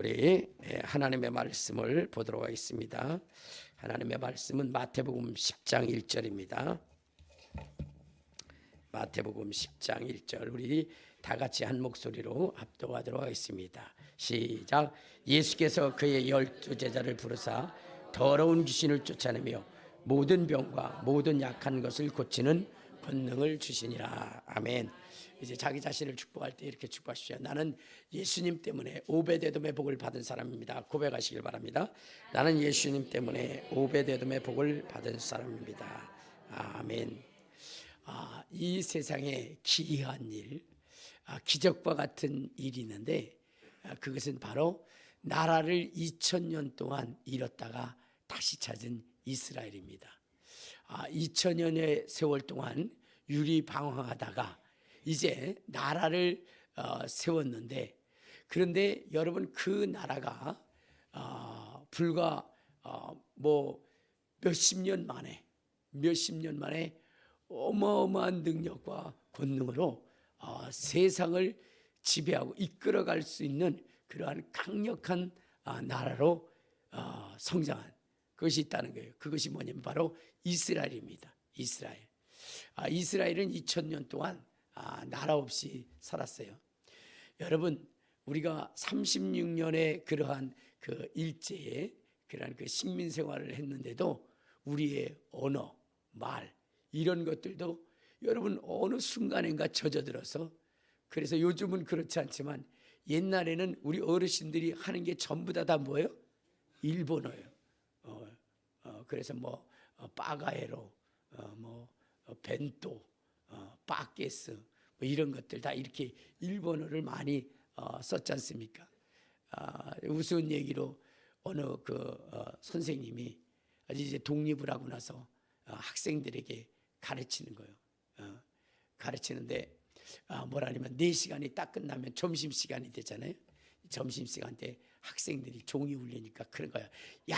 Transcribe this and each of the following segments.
우리 하나님의 말씀을 보도록 하겠습니다. 하나님의 말씀은 마태복음 10장 1절입니다. 마태복음 10장 1절 우리 다 같이 한 목소리로 합독하도록 하겠습니다. 시작. 예수께서 그의 12 제자를 부르사 더러운 귀신을 쫓아내며 모든 병과 모든 약한 것을 고치는 권능을 주시니라. 아멘. 이제 자기 자신을 축복할 때 이렇게 축복하십시오. 나는 예수님 때문에 오베데돔의 복을 받은 사람입니다. 고백하시길 바랍니다. 나는 예수님 때문에 오베데돔의 복을 받은 사람입니다. 아멘. 이 세상에 기이한 일, 기적과 같은 일이 있는데 그것은 바로 나라를 2000년 동안 잃었다가 다시 찾은 이스라엘입니다. 2000년의 세월 동안 유리방황하다가 이제 나라를 세웠는데, 그런데 여러분 그 나라가 불과 몇십 년 만에 어마어마한 능력과 권능으로 세상을 지배하고 이끌어갈 수 있는 그러한 강력한 나라로 성장한 그것이 있다는 거예요. 그것이 뭐냐면 바로 이스라엘입니다. 이스라엘은 2000년 동안 나라 없이 살았어요. 여러분, 우리가 36년의 그러한 그 일제에 그러한 그 식민 생활을 했는데도 우리의 언어, 말 이런 것들도 여러분 어느 순간인가 젖어들어서, 그래서 요즘은 그렇지 않지만 옛날에는 우리 어르신들이 하는 게 전부 다 뭐예요? 일본어예요. 그래서 빠가에로, 벤또, 빠게스 이런 것들 다 이렇게 일본어를 많이 썼지 않습니까? 우스운 얘기로 어느 선생님이 이제 독립을 하고 나서 학생들에게 가르치는 거예요. 가르치는데 뭐라냐면 4시간이 딱 끝나면 점심시간이 되잖아요. 점심시간 때 학생들이 종이 울리니까 그런 거야. 야,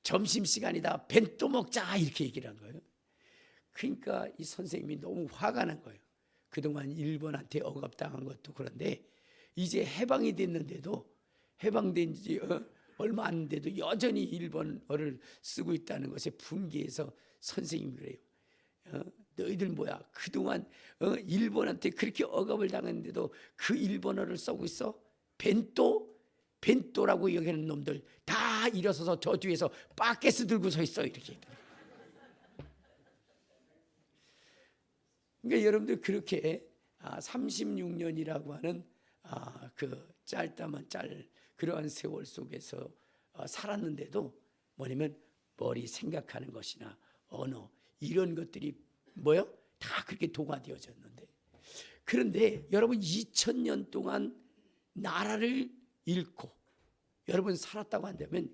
점심시간이다. 벤또 먹자 이렇게 얘기를 한 거예요. 그러니까 이 선생님이 너무 화가 난 거예요. 그동안 일본한테 억압당한 것도 그런데 이제 해방이 됐는데도, 해방된 지 얼마 안 돼도 여전히 일본어를 쓰고 있다는 것에 분개해서 선생님이 그래요. 너희들 뭐야, 그동안 일본한테 그렇게 억압을 당했는데도 그 일본어를 쓰고 있어? 벤또라고 여기는 놈들 다 일어서서 저 뒤에서 빠게스 들고 서 있어 이렇게. 그러니까 여러분들 그렇게 36년이라고 하는 그 짧다만 그러한 세월 속에서 살았는데도 뭐냐면 머리 생각하는 것이나 언어 이런 것들이 뭐요? 다 그렇게 도가되어졌는데, 그런데 여러분 2000년 동안 나라를 잃고 여러분 살았다고 한다면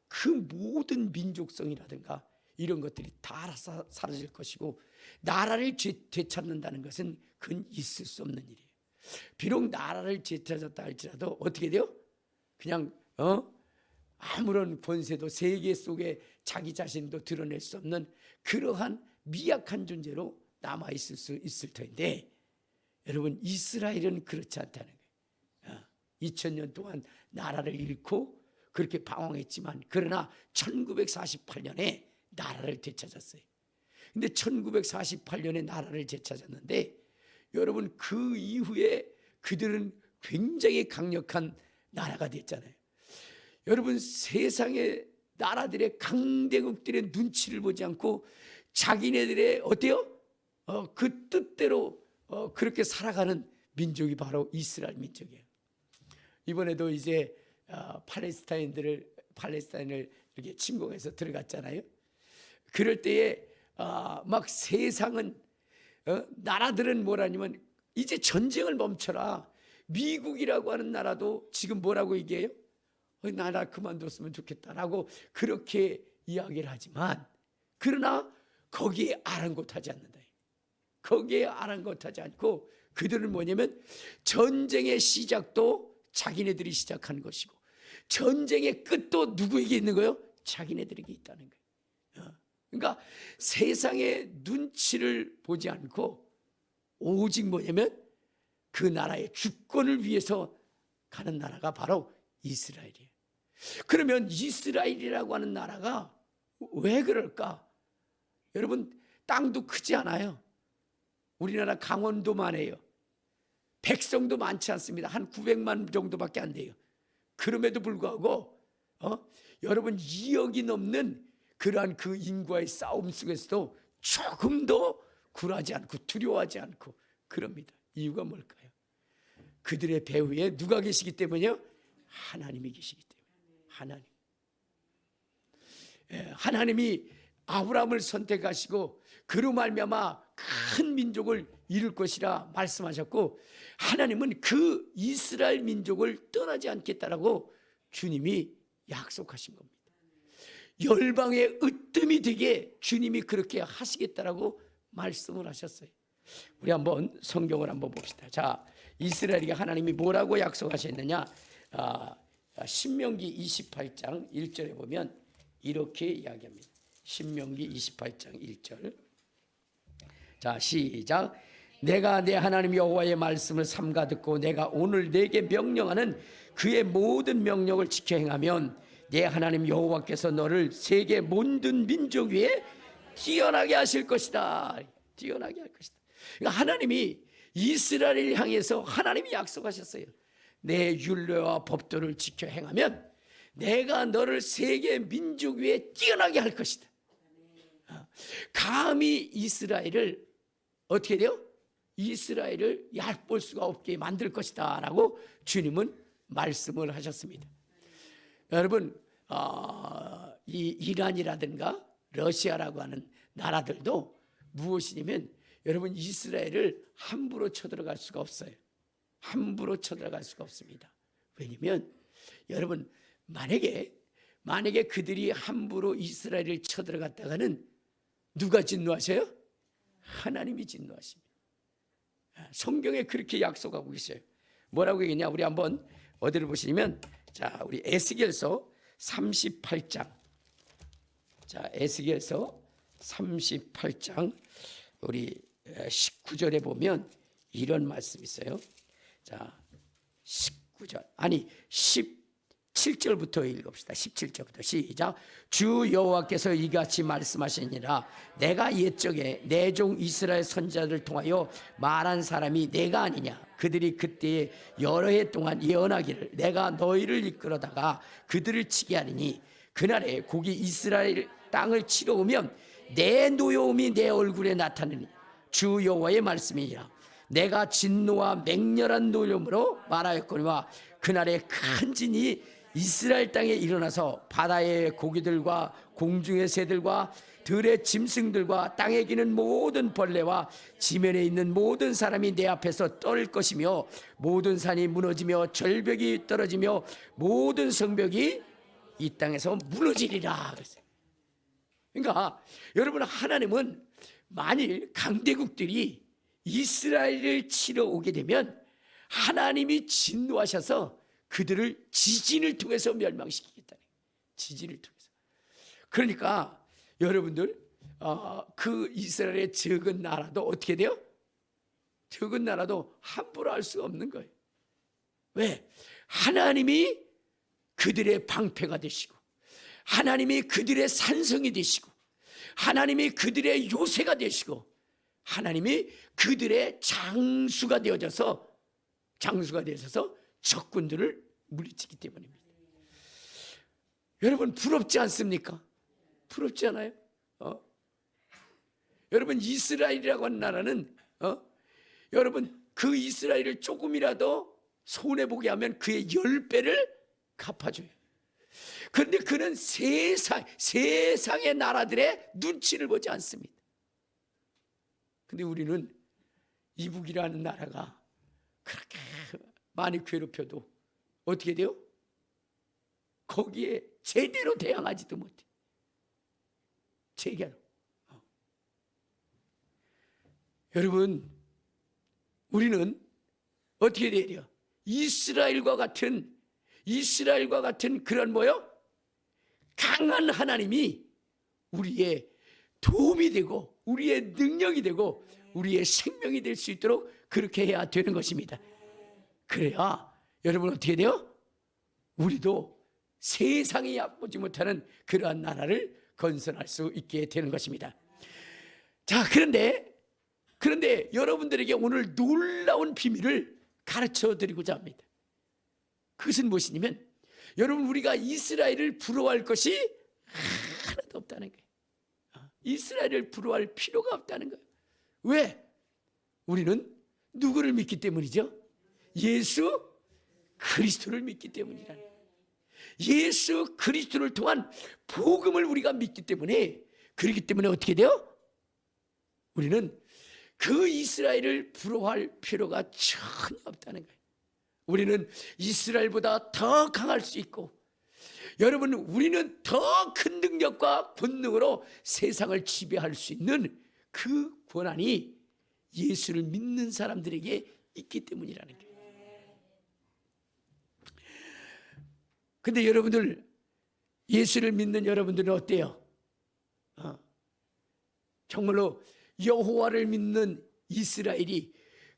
그 모든 민족성이라든가 이런 것들이 다 사라질 것이고, 나라를 되찾는다는 것은 그건 있을 수 없는 일이에요. 비록 나라를 되찾았다 할지라도 어떻게 돼요? 그냥 아무런 권세도 세계 속에 자기 자신도 드러낼 수 없는 그러한 미약한 존재로 남아있을 수 있을 텐데, 여러분 이스라엘은 그렇지 않다는 거예요. 2000년 동안 나라를 잃고 그렇게 방황했지만, 그러나 1948년에 나라를 되찾았어요. 근데 1948년에 나라를 되찾았는데 여러분 그 이후에 그들은 굉장히 강력한 나라가 됐잖아요. 여러분 세상의 나라들의 강대국들의 눈치를 보지 않고 자기네들의 어때요? 그 뜻대로 그렇게 살아가는 민족이 바로 이스라엘 민족이에요. 이번에도 이제 팔레스타인을 이렇게 침공해서 들어갔잖아요. 그럴 때에 막 세상은 나라들은 뭐라냐면 이제 전쟁을 멈춰라. 미국이라고 하는 나라도 지금 뭐라고 얘기해요? 나라 그만뒀으면 좋겠다라고 그렇게 이야기를 하지만, 그러나 거기에 아랑곳하지 않는다. 거기에 아랑곳하지 않고 그들은 뭐냐면 전쟁의 시작도 자기네들이 시작하는 것이고 전쟁의 끝도 누구에게 있는 거예요? 자기네들에게 있다는 거예요. 그러니까 세상의 눈치를 보지 않고 오직 뭐냐면 그 나라의 주권을 위해서 가는 나라가 바로 이스라엘이에요. 그러면 이스라엘이라고 하는 나라가 왜 그럴까? 여러분, 땅도 크지 않아요. 우리나라 강원도만 해요. 백성도 많지 않습니다. 한 900만 정도밖에 안 돼요. 그럼에도 불구하고 여러분 2억이 넘는 그러한 그 인구와의 싸움 속에서도 조금도 굴하지 않고 두려워하지 않고 그럽니다. 이유가 뭘까요? 그들의 배후에 누가 계시기 때문이요? 하나님이 계시기 때문에. 하나님이 아브라함을 선택하시고 그로 말미암아 큰 민족을 이룰 것이라 말씀하셨고, 하나님은 그 이스라엘 민족을 떠나지 않겠다라고 주님이 약속하신 겁니다. 열방의 으뜸이 되게 주님이 그렇게 하시겠다라고 말씀을 하셨어요. 우리 한번 성경을 한번 봅시다. 자, 이스라엘에게 하나님이 뭐라고 약속하셨느냐? 신명기 28장 1절에 보면 이렇게 이야기합니다. 신명기 28장 1절. 자, 시작. 내가 내 하나님 여호와의 말씀을 삼가 듣고 내가 오늘 내게 명령하는 그의 모든 명령을 지켜 행하면 내 하나님 여호와께서 너를 세계 모든 민족 위에 뛰어나게 하실 것이다. 뛰어나게 할 것이다. 그러니까 하나님이 이스라엘을 향해서 하나님이 약속하셨어요. 내 율례와 법도를 지켜 행하면 내가 너를 세계 민족 위에 뛰어나게 할 것이다. 감히 이스라엘을 어떻게 돼요? 이스라엘을 얕볼 수가 없게 만들 것이다 라고 주님은 말씀을 하셨습니다. 여러분, 이 이란이라든가 러시아라고 하는 나라들도 무엇이냐면 여러분 이스라엘을 함부로 쳐들어갈 수가 없어요. 함부로 쳐들어갈 수가 없습니다. 왜냐면 여러분 만약에 그들이 함부로 이스라엘을 쳐들어갔다가는 누가 진노하셔요? 하나님이 진노하십니다. 성경에 그렇게 약속하고 있어요. 뭐라고 얘기냐? 우리 한번 어디를 보시면, 자, 우리 에스겔서 38장. 자, 에스겔서 38장 우리 19절에 보면 이런 말씀이 있어요. 자, 19절 아니 17절부터 읽읍시다. 17절부터 시작. 주 여호와께서 이같이 말씀하시니라. 내가 옛적에 내 종 이스라엘 선지자를 통하여 말한 사람이 내가 아니냐. 그들이 그때에 여러 해 동안 예언하기를 내가 너희를 이끌어다가 그들을 치게 하리니 그날에 고기 이스라엘 땅을 치러 오면 내 노여움이 내 얼굴에 나타나니 주 여호와의 말씀이니라. 내가 진노와 맹렬한 노여움으로 말하였거니와 그날에 큰 진이 이스라엘 땅에 일어나서 바다의 고기들과 공중의 새들과 들의 짐승들과 땅에 기는 모든 벌레와 지면에 있는 모든 사람이 내 앞에서 떨 것이며 모든 산이 무너지며 절벽이 떨어지며 모든 성벽이 이 땅에서 무너지리라. 그러니까 여러분, 하나님은 만일 강대국들이 이스라엘을 치러 오게 되면 하나님이 진노하셔서 그들을 지진을 통해서 멸망시키겠다는 거예요. 지진을 통해서. 그러니까 여러분들 그 이스라엘의 적은 나라도 어떻게 돼요? 적은 나라도 함부로 할 수가 없는 거예요. 왜? 하나님이 그들의 방패가 되시고 하나님이 그들의 산성이 되시고 하나님이 그들의 요새가 되시고 하나님이 그들의 장수가 되어져서 적군들을 물리치기 때문입니다. 여러분 부럽지 않습니까? 부럽지 않아요? 여러분 이스라엘이라고 하는 나라는 여러분 그 이스라엘을 조금이라도 손해보게 하면 그의 10배를 갚아줘요. 그런데 그는 세상의 나라들의 눈치를 보지 않습니다. 근데 우리는 이북이라는 나라가 그렇게 많이 괴롭혀도 어떻게 돼요? 거기에 제대로 대항하지도 못해. 제대로. 여러분, 우리는 어떻게 돼야 돼요? 이스라엘과 같은 그런 강한 하나님이 우리의 도움이 되고 우리의 능력이 되고 우리의 생명이 될 수 있도록 그렇게 해야 되는 것입니다. 그래야 여러분 어떻게 돼요? 우리도 세상이 얕보지 못하는 그러한 나라를 건설할 수 있게 되는 것입니다. 자, 그런데 여러분들에게 오늘 놀라운 비밀을 가르쳐 드리고자 합니다. 그것은 무엇이냐면, 여러분, 우리가 이스라엘을 부러워할 것이 하나도 없다는 거예요. 이스라엘을 부러워할 필요가 없다는 거예요. 왜? 우리는 누구를 믿기 때문이죠? 예수 그리스도를 믿기 때문이라는 거예요. 예수 그리스도를 통한 복음을 우리가 믿기 때문에, 그렇기 때문에 어떻게 돼요? 우리는 그 이스라엘을 부러워할 필요가 전혀 없다는 거예요. 우리는 이스라엘보다 더 강할 수 있고, 여러분, 우리는 더 큰 능력과 권능으로 세상을 지배할 수 있는 그 권한이 예수를 믿는 사람들에게 있기 때문이라는 거예요. 근데 여러분들, 예수를 믿는 여러분들은 어때요? 정말로 여호와를 믿는 이스라엘이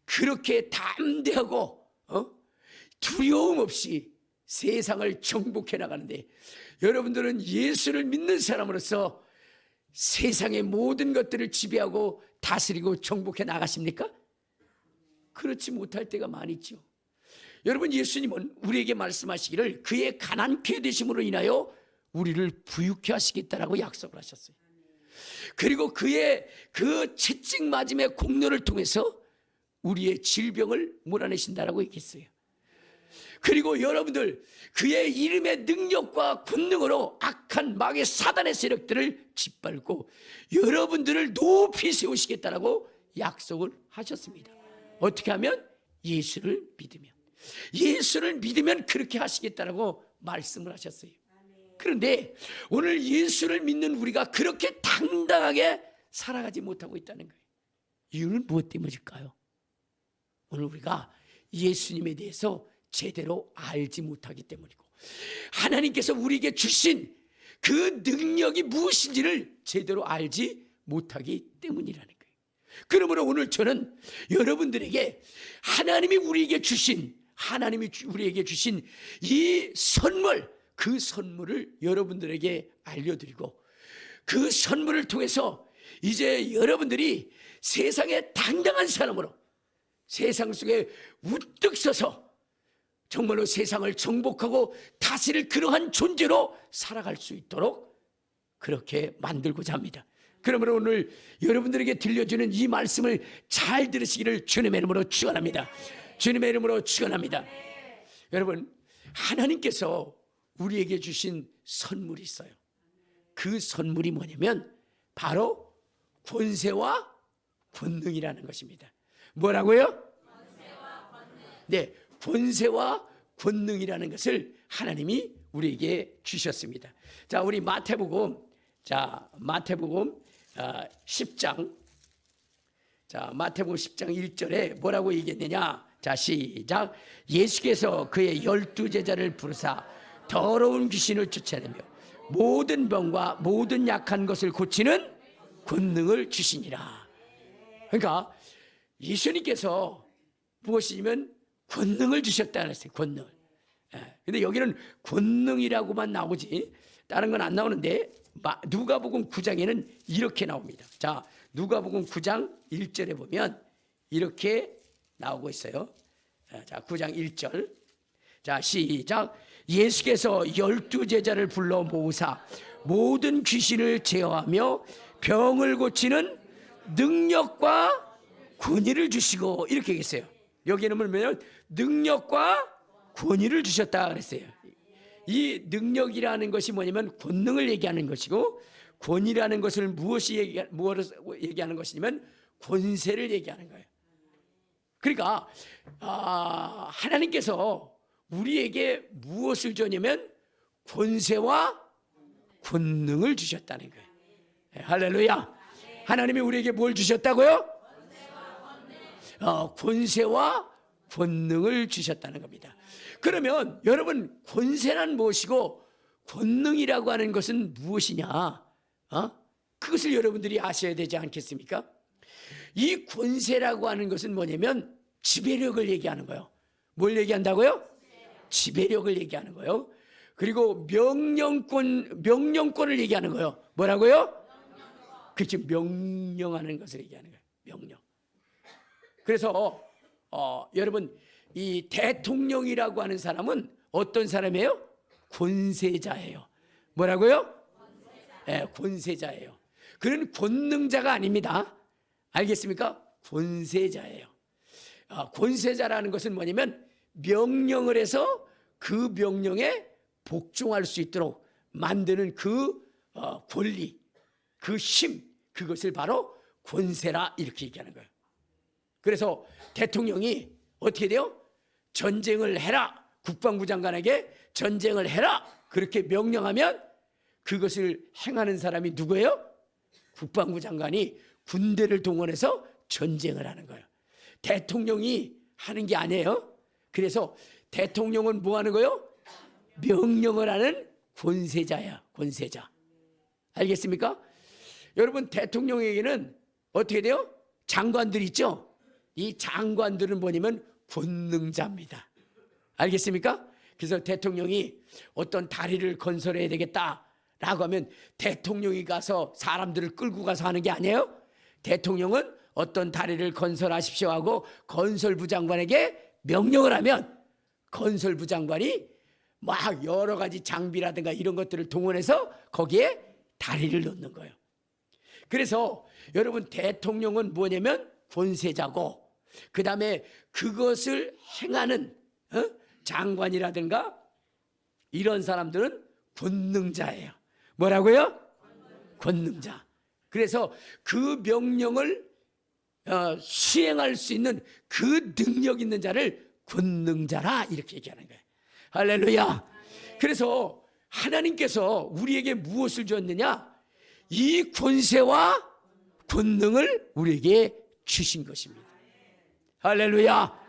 그렇게 담대하고 두려움 없이 세상을 정복해 나가는데, 여러분들은 예수를 믿는 사람으로서 세상의 모든 것들을 지배하고 다스리고 정복해 나가십니까? 그렇지 못할 때가 많이 있죠. 여러분, 예수님은 우리에게 말씀하시기를 그의 가난케 되심으로 인하여 우리를 부유케 하시겠다라고 약속을 하셨어요. 그리고 그의 그 채찍 맞음의 공로를 통해서 우리의 질병을 몰아내신다라고 얘기했어요. 그리고 여러분들, 그의 이름의 능력과 권능으로 악한 마귀의 사단의 세력들을 짓밟고 여러분들을 높이 세우시겠다라고 약속을 하셨습니다. 어떻게 하면? 예수를 믿으면. 예수를 믿으면 그렇게 하시겠다라고 말씀을 하셨어요. 그런데 오늘 예수를 믿는 우리가 그렇게 당당하게 살아가지 못하고 있다는 거예요. 이유는 무엇 때문일까요? 오늘 우리가 예수님에 대해서 제대로 알지 못하기 때문이고, 하나님께서 우리에게 주신 그 능력이 무엇인지를 제대로 알지 못하기 때문이라는 거예요. 그러므로 오늘 저는 여러분들에게 하나님이 우리에게 주신 이 선물, 그 선물을 여러분들에게 알려드리고, 그 선물을 통해서 이제 여러분들이 세상의 당당한 사람으로 세상 속에 우뚝 서서 정말로 세상을 정복하고 다스릴 그러한 존재로 살아갈 수 있도록 그렇게 만들고자 합니다. 그러므로 오늘 여러분들에게 들려주는 이 말씀을 잘 들으시기를 주님의 이름으로 축원합니다. 주님의 이름으로 축원합니다. 여러분, 하나님께서 우리에게 주신 선물이 있어요. 그 선물이 뭐냐면 바로 권세와 권능이라는 것입니다. 뭐라고요? 네, 권세와 권능이라는 것을 하나님이 우리에게 주셨습니다. 자, 우리 마태복음 10장, 마태복음 10장 1절에 뭐라고 얘기했느냐? 자, 시작. 예수께서 그의 12제자를 부르사 더러운 귀신을 쫓아내며 모든 병과 모든 약한 것을 고치는 권능을 주시니라. 그러니까 예수님께서 무엇이냐면 권능을 주셨다 그랬어요. 권능을. 근데 여기는 권능이라고만 나오지 다른 건 안 나오는데, 누가복음 9장에는 이렇게 나옵니다. 자, 누가복음 9장 1절에 보면 이렇게 나오고 있어요. 자, 9장 1절. 자, 시작. 예수께서 12제자를 불러 모으사 모든 귀신을 제어하며 병을 고치는 능력과 권위를 주시고, 이렇게 얘기했어요. 여기는 뭐냐면 능력과 권위를 주셨다 그랬어요. 이 능력이라는 것이 뭐냐면 권능을 얘기하는 것이고, 권위라는 것을 무엇을 얘기하는 것이냐면 권세를 얘기하는 거예요. 그러니까 하나님께서 우리에게 무엇을 줬냐면 권세와 권능을 주셨다는 거예요. 할렐루야. 하나님이 우리에게 뭘 주셨다고요? 권세와 권능을 주셨다는 겁니다. 그러면 여러분, 권세란 무엇이고 권능이라고 하는 것은 무엇이냐? 그것을 여러분들이 아셔야 되지 않겠습니까? 이 권세라고 하는 것은 뭐냐면 지배력을 얘기하는 거예요. 뭘 얘기한다고요? 지배력을 얘기하는 거예요. 그리고 명령권을 얘기하는 거예요. 뭐라고요? 그렇죠. 명령하는 것을 얘기하는 거예요. 명령. 그래서 여러분, 이 대통령이라고 하는 사람은 어떤 사람이에요? 권세자예요. 뭐라고요? 네, 권세자예요. 그는 권능자가 아닙니다. 알겠습니까? 권세자예요. 권세자라는 것은 뭐냐면 명령을 해서 그 명령에 복종할 수 있도록 만드는 그 권리, 그 힘, 그것을 바로 권세라 이렇게 얘기하는 거예요. 그래서 대통령이 어떻게 돼요? 전쟁을 해라. 국방부 장관에게 전쟁을 해라. 그렇게 명령하면 그것을 행하는 사람이 누구예요? 국방부 장관이 군대를 동원해서 전쟁을 하는 거예요. 대통령이 하는 게 아니에요. 그래서 대통령은 뭐 하는 거예요? 명령을 하는 권세자야. 권세자. 알겠습니까? 여러분, 대통령에게는 어떻게 돼요? 장관들 있죠? 이 장관들은 뭐냐면 권능자입니다. 알겠습니까? 그래서 대통령이 어떤 다리를 건설해야 되겠다라고 하면 대통령이 가서 사람들을 끌고 가서 하는 게 아니에요. 대통령은 어떤 다리를 건설하십시오 하고 건설부 장관에게 명령을 하면 건설부 장관이 막 여러 가지 장비라든가 이런 것들을 동원해서 거기에 다리를 놓는 거예요. 그래서 여러분, 대통령은 뭐냐면 권세자고, 그 다음에 그것을 행하는 장관이라든가 이런 사람들은 권능자예요. 뭐라고요? 권능자. 그래서 그 명령을 수행할 수 있는 그 능력 있는 자를 권능자라 이렇게 얘기하는 거예요. 할렐루야. 그래서 하나님께서 우리에게 무엇을 줬느냐? 이 권세와 권능을 우리에게 주신 것입니다. 할렐루야.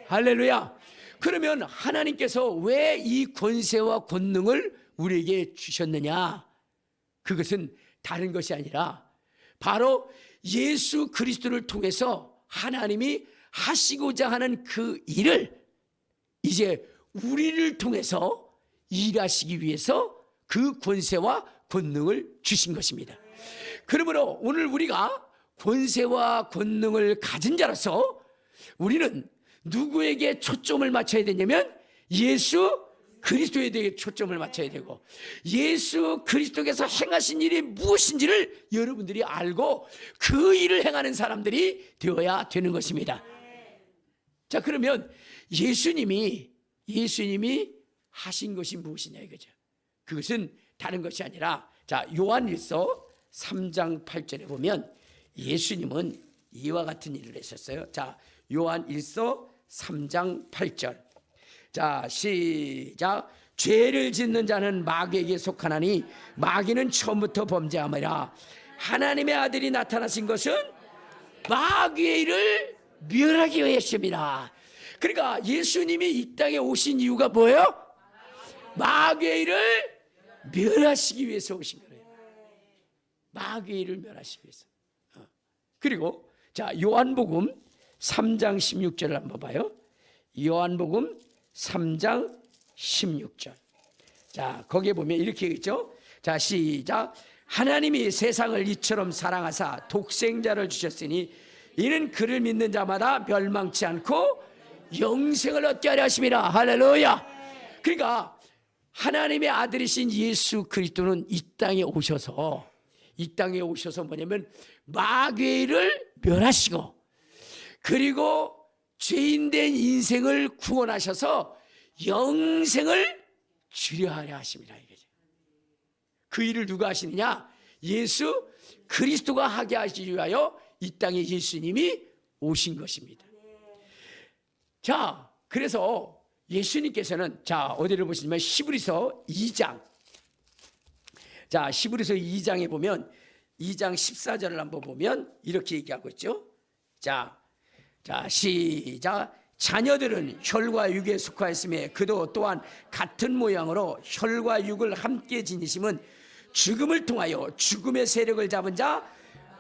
할렐루야. 그러면 하나님께서 왜 이 권세와 권능을 우리에게 주셨느냐? 그것은 다른 것이 아니라 바로 예수 그리스도를 통해서 하나님이 하시고자 하는 그 일을 이제 우리를 통해서 일하시기 위해서 그 권세와 권능을 주신 것입니다. 그러므로 오늘 우리가 권세와 권능을 가진 자로서 우리는 누구에게 초점을 맞춰야 되냐면 예수 그리스도에 대해 초점을 맞춰야 되고, 예수 그리스도께서 행하신 일이 무엇인지를 여러분들이 알고 그 일을 행하는 사람들이 되어야 되는 것입니다. 자, 그러면 예수님이 하신 것이 무엇이냐 이거죠. 그것은 다른 것이 아니라, 자, 요한일서 3장 8절에 보면 예수님은 이와 같은 일을 하셨어요. 자, 요한일서 3장 8절. 자, 시작. 죄를 짓는 자는 마귀에게 속하나니 마귀는 처음부터 범죄함이라. 하나님의 아들이 나타나신 것은 마귀의 일을 멸하기 위해서입니다. 그러니까 예수님이 이 땅에 오신 이유가 뭐예요? 마귀의 일을 멸하시기 위해서 오신 거예요. 마귀의 일을 멸하시기 위해서. 그리고 자, 요한복음 3장 16절을 한번 봐요. 요한복음 3장 16절. 자, 거기에 보면 이렇게 있죠. 자, 시작. 하나님이 세상을 이처럼 사랑하사 독생자를 주셨으니 이는 그를 믿는 자마다 멸망치 않고 영생을 얻게 하려 하심이라. 할렐루야. 그러니까 하나님의 아들이신 예수 그리스도는 이 땅에 오셔서 뭐냐면 마귀의 일을 멸하시고, 그리고 죄인된 인생을 구원하셔서 영생을 주려 하려 하심이라 이거죠. 그 일을 누가 하시느냐? 예수 그리스도가 하게 하시기 위하여 이 땅에 예수님이 오신 것입니다. 자, 그래서 예수님께서는, 자, 어디를 보시면 히브리서 2장. 자, 히브리서 2장에 보면 2장 14절을 한번 보면 이렇게 얘기하고 있죠. 자, 시작. 자녀들은 혈과 육에 속하였으며 그도 또한 같은 모양으로 혈과 육을 함께 지니심은 죽음을 통하여 죽음의 세력을 잡은 자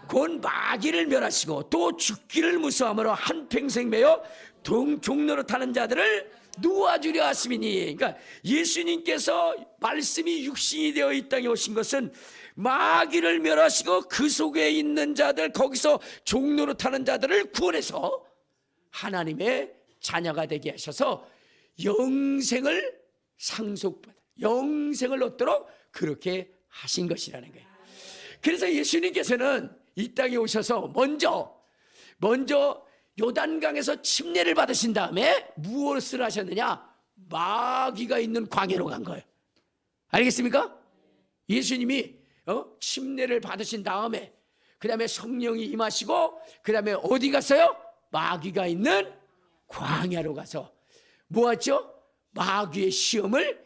곧 마귀를 멸하시고 또 죽기를 무서워함으로 한평생 매여 종로로 타는 자들을 놓아주려 하심이니. 그러니까 예수님께서 말씀이 육신이 되어 이 땅에 오신 것은 마귀를 멸하시고 그 속에 있는 자들, 거기서 종로로 타는 자들을 구원해서 하나님의 자녀가 되게 하셔서 영생을 상속받아 영생을 얻도록 그렇게 하신 것이라는 거예요. 그래서 예수님께서는 이 땅에 오셔서 먼저 요단강에서 침례를 받으신 다음에 무엇을 하셨느냐? 마귀가 있는 광야로 간 거예요. 알겠습니까? 예수님이 침례를 받으신 다음에 그 다음에 성령이 임하시고 그 다음에 어디 갔어요? 마귀가 있는 광야로 가서 뭐했죠? 마귀의 시험을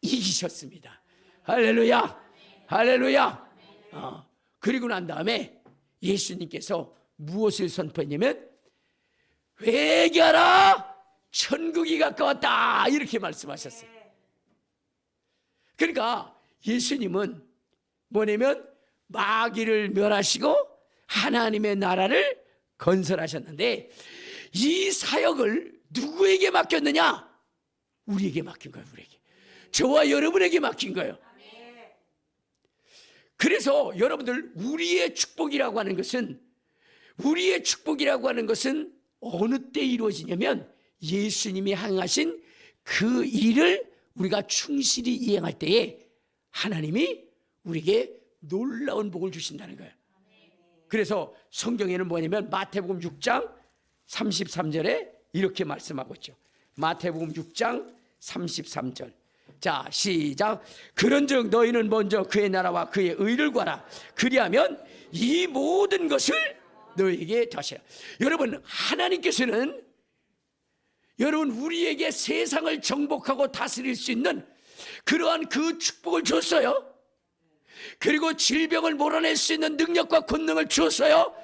이기셨습니다. 할렐루야, 할렐루야. 그리고 난 다음에 예수님께서 무엇을 선포했냐면 회개하라, 천국이 가까웠다, 이렇게 말씀하셨어요. 그러니까 예수님은 뭐냐면 마귀를 멸하시고 하나님의 나라를 건설하셨는데 이 사역을 누구에게 맡겼느냐? 우리에게 맡긴 거예요. 우리에게, 저와 여러분에게 맡긴 거예요. 그래서 여러분들, 우리의 축복이라고 하는 것은 어느 때 이루어지냐면 예수님이 행하신 그 일을 우리가 충실히 이행할 때에 하나님이 우리에게 놀라운 복을 주신다는 거예요. 그래서 성경에는 뭐냐면 마태복음 6장 33절에 이렇게 말씀하고 있죠. 마태복음 6장 33절. 자, 시작. 그런즉 너희는 먼저 그의 나라와 그의 의를 구하라. 그리하면 이 모든 것을 너희에게 더하시라. 여러분, 하나님께서는 여러분 우리에게 세상을 정복하고 다스릴 수 있는 그러한 그 축복을 줬어요. 그리고 질병을 몰아낼 수 있는 능력과 권능을 주었어요.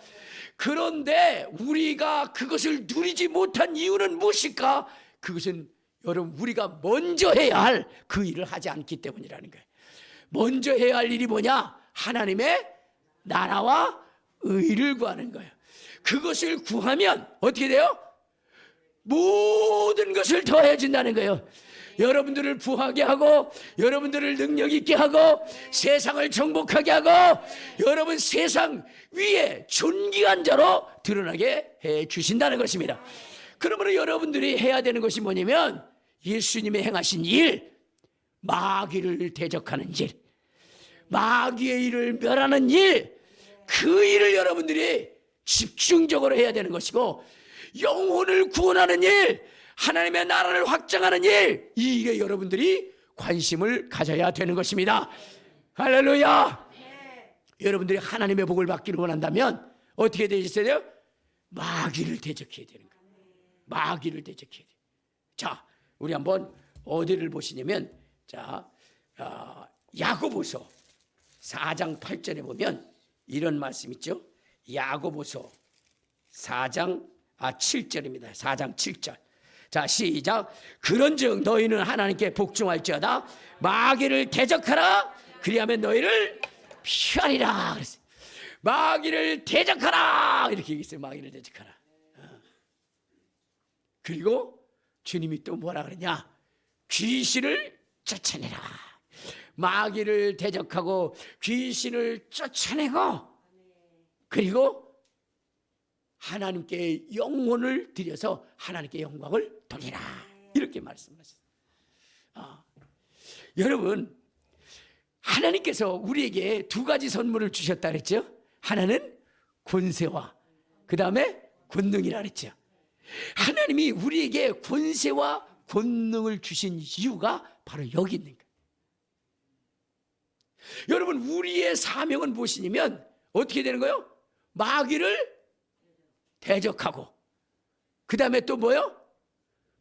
그런데 우리가 그것을 누리지 못한 이유는 무엇일까? 그것은 여러분 우리가 먼저 해야 할 그 일을 하지 않기 때문이라는 거예요. 먼저 해야 할 일이 뭐냐? 하나님의 나라와 의를 구하는 거예요. 그것을 구하면 어떻게 돼요? 모든 것을 더해준다는 거예요. 여러분들을 부하게 하고 여러분들을 능력 있게 하고 세상을 정복하게 하고 여러분 세상 위에 존귀한 자로 드러나게 해 주신다는 것입니다. 그러므로 여러분들이 해야 되는 것이 뭐냐면 예수님의 행하신 일, 마귀를 대적하는 일, 마귀의 일을 멸하는 일, 그 일을 여러분들이 집중적으로 해야 되는 것이고, 영혼을 구원하는 일, 하나님의 나라를 확장하는 일, 이 일에 여러분들이 관심을 가져야 되는 것입니다. 할렐루야. 여러분들이 하나님의 복을 받기를 원한다면 어떻게 되셔야 돼요? 마귀를 대적해야 되는 거예요. 마귀를 대적해야 돼요. 자, 우리 한번 어디를 보시냐면, 자, 야고보서 4장 8절에 보면 이런 말씀 있죠. 야고보서 4장 7절입니다. 4장 7절. 자, 시작. 그런즉 너희는 하나님께 복종할지어다. 마귀를 대적하라. 그리하면 너희를 피하리라. 그랬어요. 마귀를 대적하라. 이렇게 얘기했어요. 마귀를 대적하라. 그리고 주님이 또 뭐라 그러냐? 귀신을 쫓아내라. 마귀를 대적하고 귀신을 쫓아내고 그리고 하나님께 영혼을 드려서 하나님께 영광을 돌리라. 이렇게 말씀하셨어요. 여러분, 하나님께서 우리에게 두 가지 선물을 주셨다 그랬죠. 하나는 권세와 그 다음에 권능이라 그랬죠. 하나님이 우리에게 권세와 권능을 주신 이유가 바로 여기 있는 거예요. 여러분, 우리의 사명은 무엇이냐면 어떻게 되는 거예요? 마귀를 대적하고 그 다음에 또 뭐요?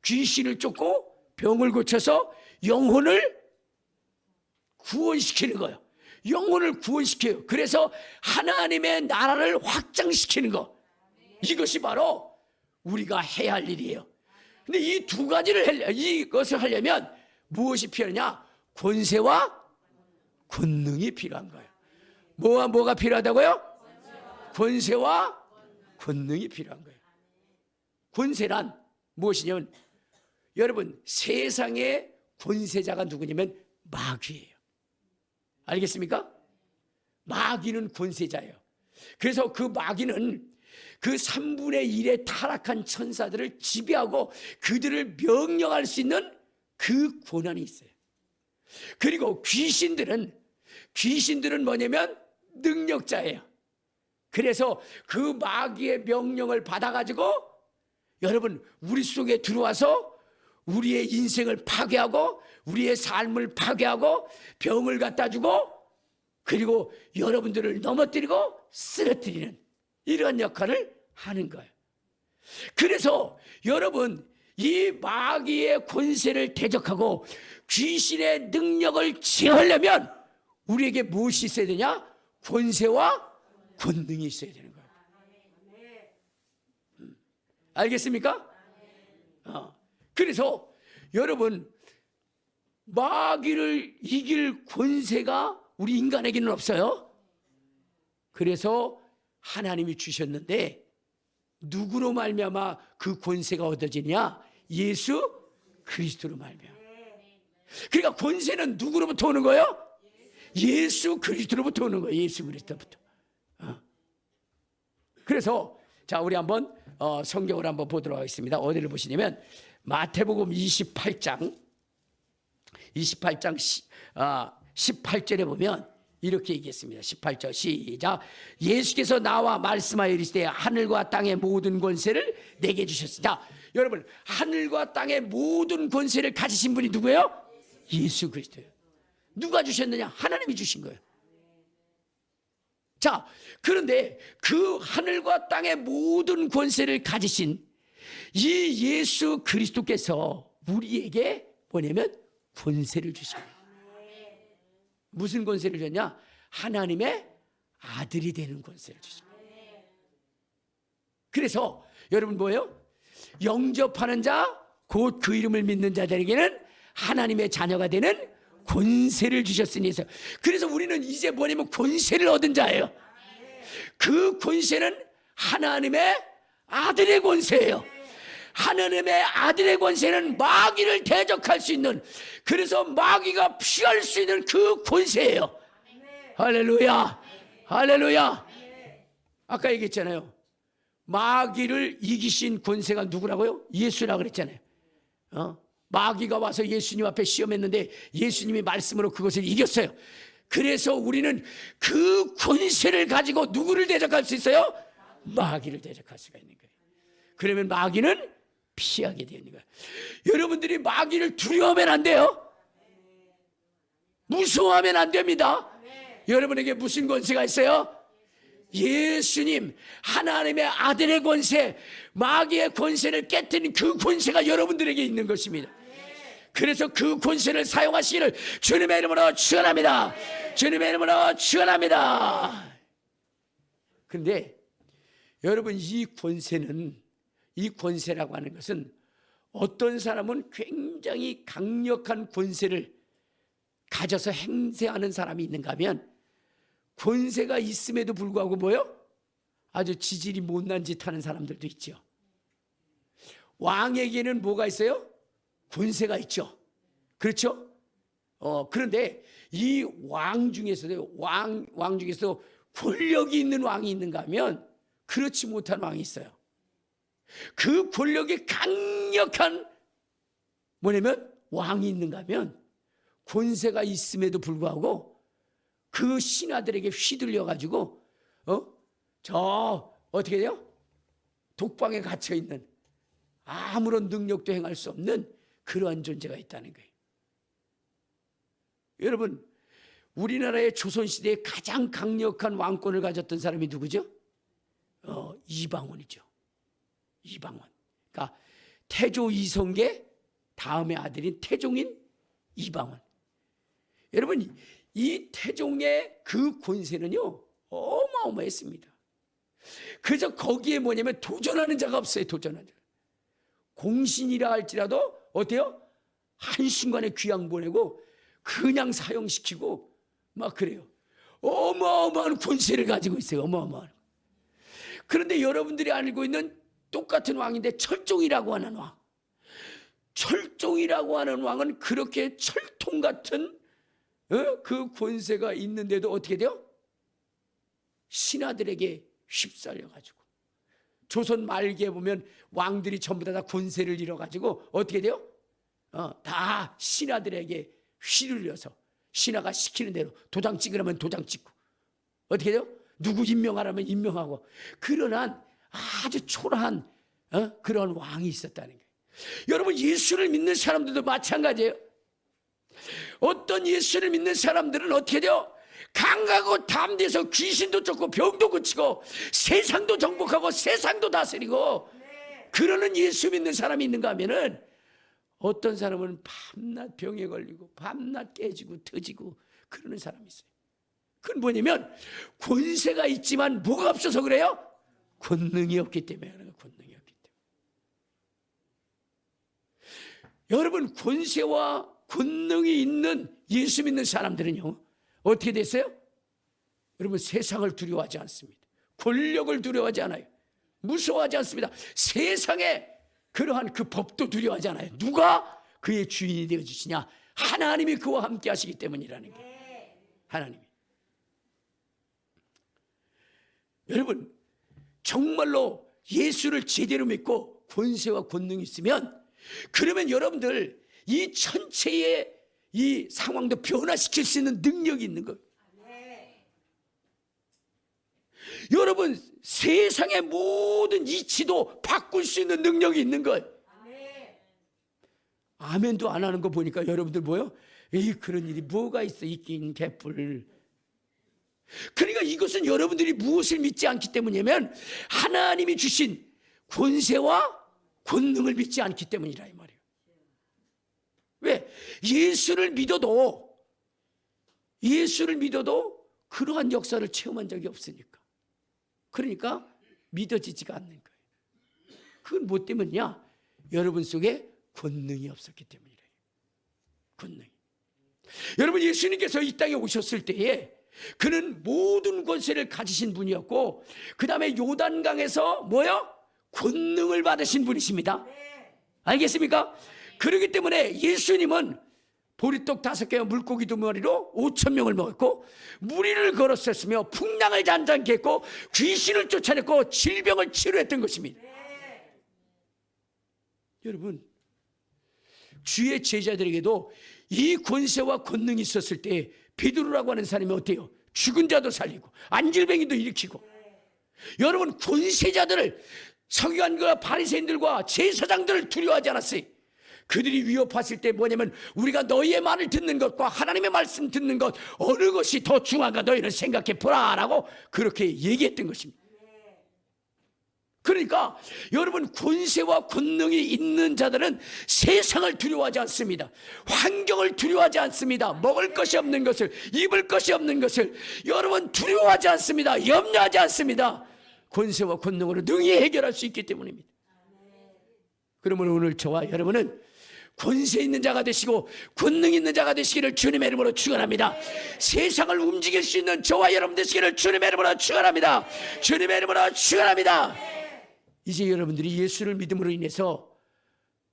귀신을 쫓고 병을 고쳐서 영혼을 구원시키는 거예요. 영혼을 구원시켜요. 그래서 하나님의 나라를 확장시키는 거, 이것이 바로 우리가 해야 할 일이에요. 근데 이 두 가지를 이것을 하려면 무엇이 필요하냐? 권세와 권능이 필요한 거예요. 뭐와 뭐가 필요하다고요? 권세와 권능이 필요한 거예요. 권세란 무엇이냐면 여러분, 세상의 권세자가 누구냐면 마귀예요. 알겠습니까? 마귀는 권세자예요. 그래서 그 마귀는 그 3분의 1의 타락한 천사들을 지배하고 그들을 명령할 수 있는 그 권한이 있어요. 그리고 귀신들은 뭐냐면 능력자예요. 그래서 그 마귀의 명령을 받아가지고 여러분, 우리 속에 들어와서 우리의 인생을 파괴하고 우리의 삶을 파괴하고 병을 갖다 주고 그리고 여러분들을 넘어뜨리고 쓰러뜨리는 이런 역할을 하는 거예요. 그래서 여러분, 이 마귀의 권세를 대적하고 귀신의 능력을 제어하려면 우리에게 무엇이 있어야 되냐? 권세와 권능이 있어야 되는 거예요. 알겠습니까? 그래서 여러분, 마귀를 이길 권세가 우리 인간에게는 없어요. 그래서 하나님이 주셨는데 누구로 말미암아 그 권세가 얻어지냐? 예수 그리스도로 말미암아. 그러니까 권세는 누구로부터 오는 거예요? 예수 그리스도로부터 오는 거예요. 예수 그리스도부터. 그래서 자, 우리 한번 성경을 한번 보도록 하겠습니다. 어디를 보시냐면 마태복음 28장 18절에 보면 이렇게 얘기했습니다. 18절 시작. 예수께서 나와 말씀하여 이르시되 하늘과 땅의 모든 권세를 내게 주셨습니다. 여러분, 하늘과 땅의 모든 권세를 가지신 분이 누구예요? 예수 그리스도예요. 누가 주셨느냐? 하나님이 주신 거예요. 자, 그런데 그 하늘과 땅의 모든 권세를 가지신 이 예수 그리스도께서 우리에게 뭐냐면 권세를 주신 거예요. 무슨 권세를 줬냐? 하나님의 아들이 되는 권세를 주신 거예요. 그래서 여러분 뭐예요? 영접하는 자, 곧 그 이름을 믿는 자들에게는 하나님의 자녀가 되는 권세를 주셨으니 해서, 그래서 우리는 이제 뭐냐면 권세를 얻은 자예요. 그 권세는 하나님의 아들의 권세예요. 하나님의 아들의 권세는 마귀를 대적할 수 있는, 그래서 마귀가 피할 수 있는 그 권세예요. 할렐루야, 할렐루야. 아까 얘기했잖아요. 마귀를 이기신 권세가 누구라고요? 예수라고 그랬잖아요. 마귀가 와서 예수님 앞에 시험했는데 예수님이 말씀으로 그것을 이겼어요. 그래서 우리는 그 권세를 가지고 누구를 대적할 수 있어요? 마귀를 대적할 수가 있는 거예요. 그러면 마귀는 피하게 되는 거예요. 여러분들이 마귀를 두려워하면 안 돼요. 무서워하면 안 됩니다. 여러분에게 무슨 권세가 있어요? 예수님, 하나님의 아들의 권세, 마귀의 권세를 깨뜨린 그 권세가 여러분들에게 있는 것입니다. 그래서 그 권세를 사용하시기를 주님의 이름으로 축원합니다. 주님의 이름으로 축원합니다. 그런데 여러분, 이 권세라고 하는 것은 어떤 사람은 굉장히 강력한 권세를 가져서 행세하는 사람이 있는가 하면, 권세가 있음에도 불구하고 뭐요? 아주 지질이 못난 짓 하는 사람들도 있죠. 왕에게는 뭐가 있어요? 권세가 있죠. 그렇죠? 그런데 이 왕 중에서도 왕 중에서 권력이 있는 왕이 있는가 하면 그렇지 못한 왕이 있어요. 그 권력이 강력한 뭐냐면 왕이 있는가 하면 권세가 있음에도 불구하고 그 신하들에게 휘둘려 가지고 어떻게 돼요? 독방에 갇혀 있는, 아무런 능력도 행할 수 없는 그러한 존재가 있다는 거예요. 여러분, 우리나라의 조선시대에 가장 강력한 왕권을 가졌던 사람이 누구죠? 이방원이죠. 이방원. 그러니까 태조 이성계 다음의 아들인 태종인 이방원. 여러분, 이 태종의 그 권세는요 어마어마했습니다. 그래서 거기에 뭐냐면 도전하는 자가 없어요. 도전하는 자. 공신이라 할지라도 어때요? 한순간에 귀양 보내고 그냥 사형시키고 막 그래요. 어마어마한 권세를 가지고 있어요. 어마어마한. 그런데 여러분들이 알고 있는 똑같은 왕인데 철종이라고 하는 왕, 철종이라고 하는 왕은 그렇게 철통 같은 그 권세가 있는데도 어떻게 돼요? 신하들에게 휩쓸려가지고, 조선 말기에 보면 왕들이 전부 다 권세를 잃어가지고 어떻게 돼요? 다 신하들에게 휘둘려서 신하가 시키는 대로 도장 찍으라면 도장 찍고, 어떻게 돼요? 누구 임명하라면 임명하고, 그러한 아주 초라한 그런 왕이 있었다는 거예요. 여러분, 예수를 믿는 사람들도 마찬가지예요. 어떤 예수를 믿는 사람들은 어떻게 돼요? 강하고 담대해서 귀신도 쫓고 병도 고치고 세상도 정복하고 세상도 다스리고 그러는 예수 믿는 사람이 있는가 하면은, 어떤 사람은 밤낮 병에 걸리고 밤낮 깨지고 터지고 그러는 사람이 있어요. 그건 뭐냐면 권세가 있지만 뭐가 없어서 그래요? 권능이 없기 때문에 그래요. 권능이 없기 때문에. 여러분, 권세와 권능이 있는 예수 믿는 사람들은요, 어떻게 됐어요? 여러분, 세상을 두려워하지 않습니다. 권력을 두려워하지 않아요. 무서워하지 않습니다. 세상에 그러한 그 법도 두려워하지 않아요. 누가 그의 주인이 되어주시냐? 하나님이 그와 함께 하시기 때문이라는 거예요. 하나님이. 여러분, 정말로 예수를 제대로 믿고 권세와 권능이 있으면, 그러면 여러분들 이 전체의 이 상황도 변화시킬 수 있는 능력이 있는 거예요. 여러분, 세상의 모든 이치도 바꿀 수 있는 능력이 있는 거예요. 아멘도 안 하는 거 보니까 여러분들 뭐요? 그런 일이 뭐가 있어, 있긴 개뿔. 그러니까 이것은 여러분들이 무엇을 믿지 않기 때문이냐면 하나님이 주신 권세와 권능을 믿지 않기 때문이라 이 말이에요. 왜? 예수를 믿어도 그러한 역사를 체험한 적이 없으니까. 그러니까 믿어지지가 않는 거예요. 그건 뭐 때문이냐? 여러분 속에 권능이 없었기 때문이래요. 권능이. 여러분, 예수님께서 이 땅에 오셨을 때에 그는 모든 권세를 가지신 분이었고, 그 다음에 요단강에서 뭐요? 권능을 받으신 분이십니다. 알겠습니까? 그렇기 때문에 예수님은 보리떡 5개와 물고기 2마리로 5,000명을 먹었고, 무리를 걸었었으며 풍랑을 잔잔케 했고 귀신을 쫓아냈고 질병을 치료했던 것입니다. 여러분, 주의 제자들에게도 이 권세와 권능이 있었을 때 베드로라고 하는 사람이 어때요? 죽은 자도 살리고 안질병이도 일으키고. 여러분, 권세자들을, 서기관과 바리새인들과 제사장들을 두려워하지 않았어요. 그들이 위협했을 때 뭐냐면, 우리가 너희의 말을 듣는 것과 하나님의 말씀 듣는 것 어느 것이 더 중요한가 너희는 생각해 보라 라고 그렇게 얘기했던 것입니다. 그러니까 여러분, 권세와 권능이 있는 자들은 세상을 두려워하지 않습니다. 환경을 두려워하지 않습니다. 먹을 것이 없는 것을, 입을 것이 없는 것을 여러분 두려워하지 않습니다. 염려하지 않습니다. 권세와 권능으로 능히 해결할 수 있기 때문입니다. 그러면 오늘 저와 여러분은 권세 있는 자가 되시고 권능 있는 자가 되시기를 주님의 이름으로 축원합니다. 세상을 움직일 수 있는 저와 여러분 되시기를 주님의 이름으로 축원합니다. 주님의 이름으로 축원합니다. 이제 여러분들이 예수를 믿음으로 인해서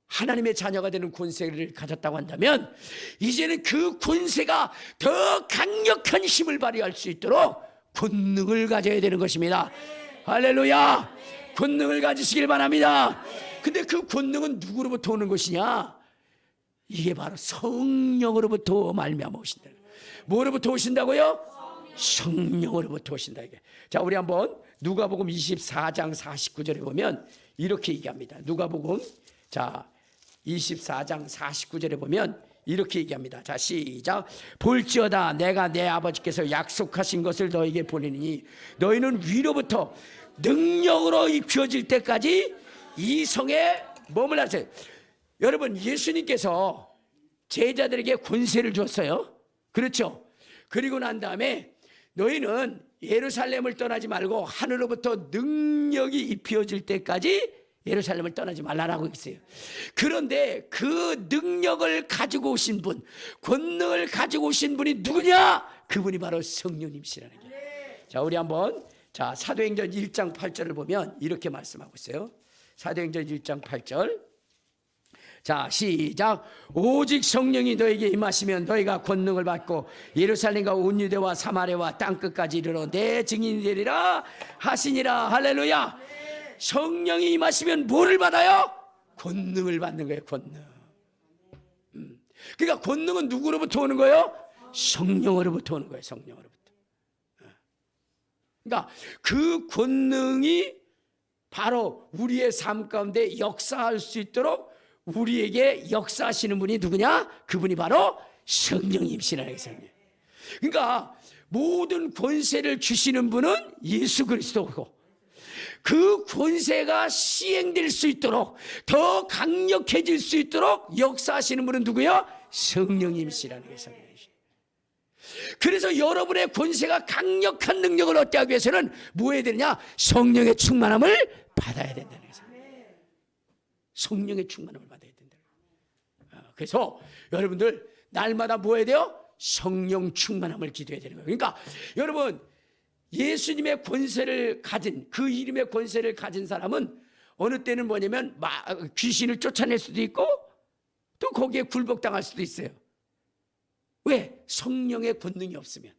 하나님의 자녀가 되는 권세를 가졌다고 한다면, 이제는 그 권세가 더 강력한 힘을 발휘할 수 있도록 권능을 가져야 되는 것입니다. 할렐루야. 권능을 가지시길 바랍니다. 근데 그 권능은 누구로부터 오는 것이냐? 이게 바로 성령으로부터 말미암아 오신다. 뭐로부터 오신다고요? 성령으로부터 오신다. 이게. 자, 우리 한번 누가복음 24장 49절에 보면 이렇게 얘기합니다. 누가복음 24장 49절에 보면 이렇게 얘기합니다. 자, 시작. 볼지어다 내가 내 아버지께서 약속하신 것을 너에게 보내니 너희는 위로부터 능력으로 입혀질 때까지 이 성에 머물라 하세요. 여러분, 예수님께서 제자들에게 권세를 줬어요. 그렇죠? 그리고 난 다음에 너희는 예루살렘을 떠나지 말고 하늘로부터 능력이 입혀질 때까지 예루살렘을 떠나지 말라라고 했어요. 그런데 그 능력을 가지고 오신 분, 권능을 가지고 오신 분이 누구냐? 그분이 바로 성령님이시라는 거예요. 자, 우리 한번 사도행전 1장 8절을 보면 이렇게 말씀하고 있어요. 사도행전 1장 8절. 자, 시작. 오직 성령이 너에게 임하시면 너희가 권능을 받고 예루살렘과 온 유대와 사마리아와 땅끝까지 이르러 내 증인이 되리라 하시니라. 할렐루야. 성령이 임하시면 뭐를 받아요? 권능을 받는 거예요. 권능. 그러니까 권능은 누구로부터 오는 거예요? 성령으로부터 오는 거예요. 성령으로부터. 그러니까 그 권능이 바로 우리의 삶 가운데 역사할 수 있도록 우리에게 역사하시는 분이 누구냐? 그분이 바로 성령님이시라는 거예요. 그러니까 모든 권세를 주시는 분은 예수 그리스도고, 그 권세가 시행될 수 있도록 더 강력해질 수 있도록 역사하시는 분은 누구요? 성령님이시라는 거예요. 성령님. 그래서 여러분의 권세가 강력한 능력을 얻게 하기 위해서는 뭐 해야 되느냐? 성령의 충만함을 받아야 된다는 거예요. 성령의 충만함을 받아야 된다. 그래서 여러분들 날마다 뭐 해야 돼요? 성령 충만함을 기도해야 되는 거예요. 그러니까 여러분, 예수님의 권세를 가진, 그 이름의 권세를 가진 사람은 어느 때는 뭐냐면 귀신을 쫓아낼 수도 있고 또 거기에 굴복당할 수도 있어요. 왜? 성령의 권능이 없으면.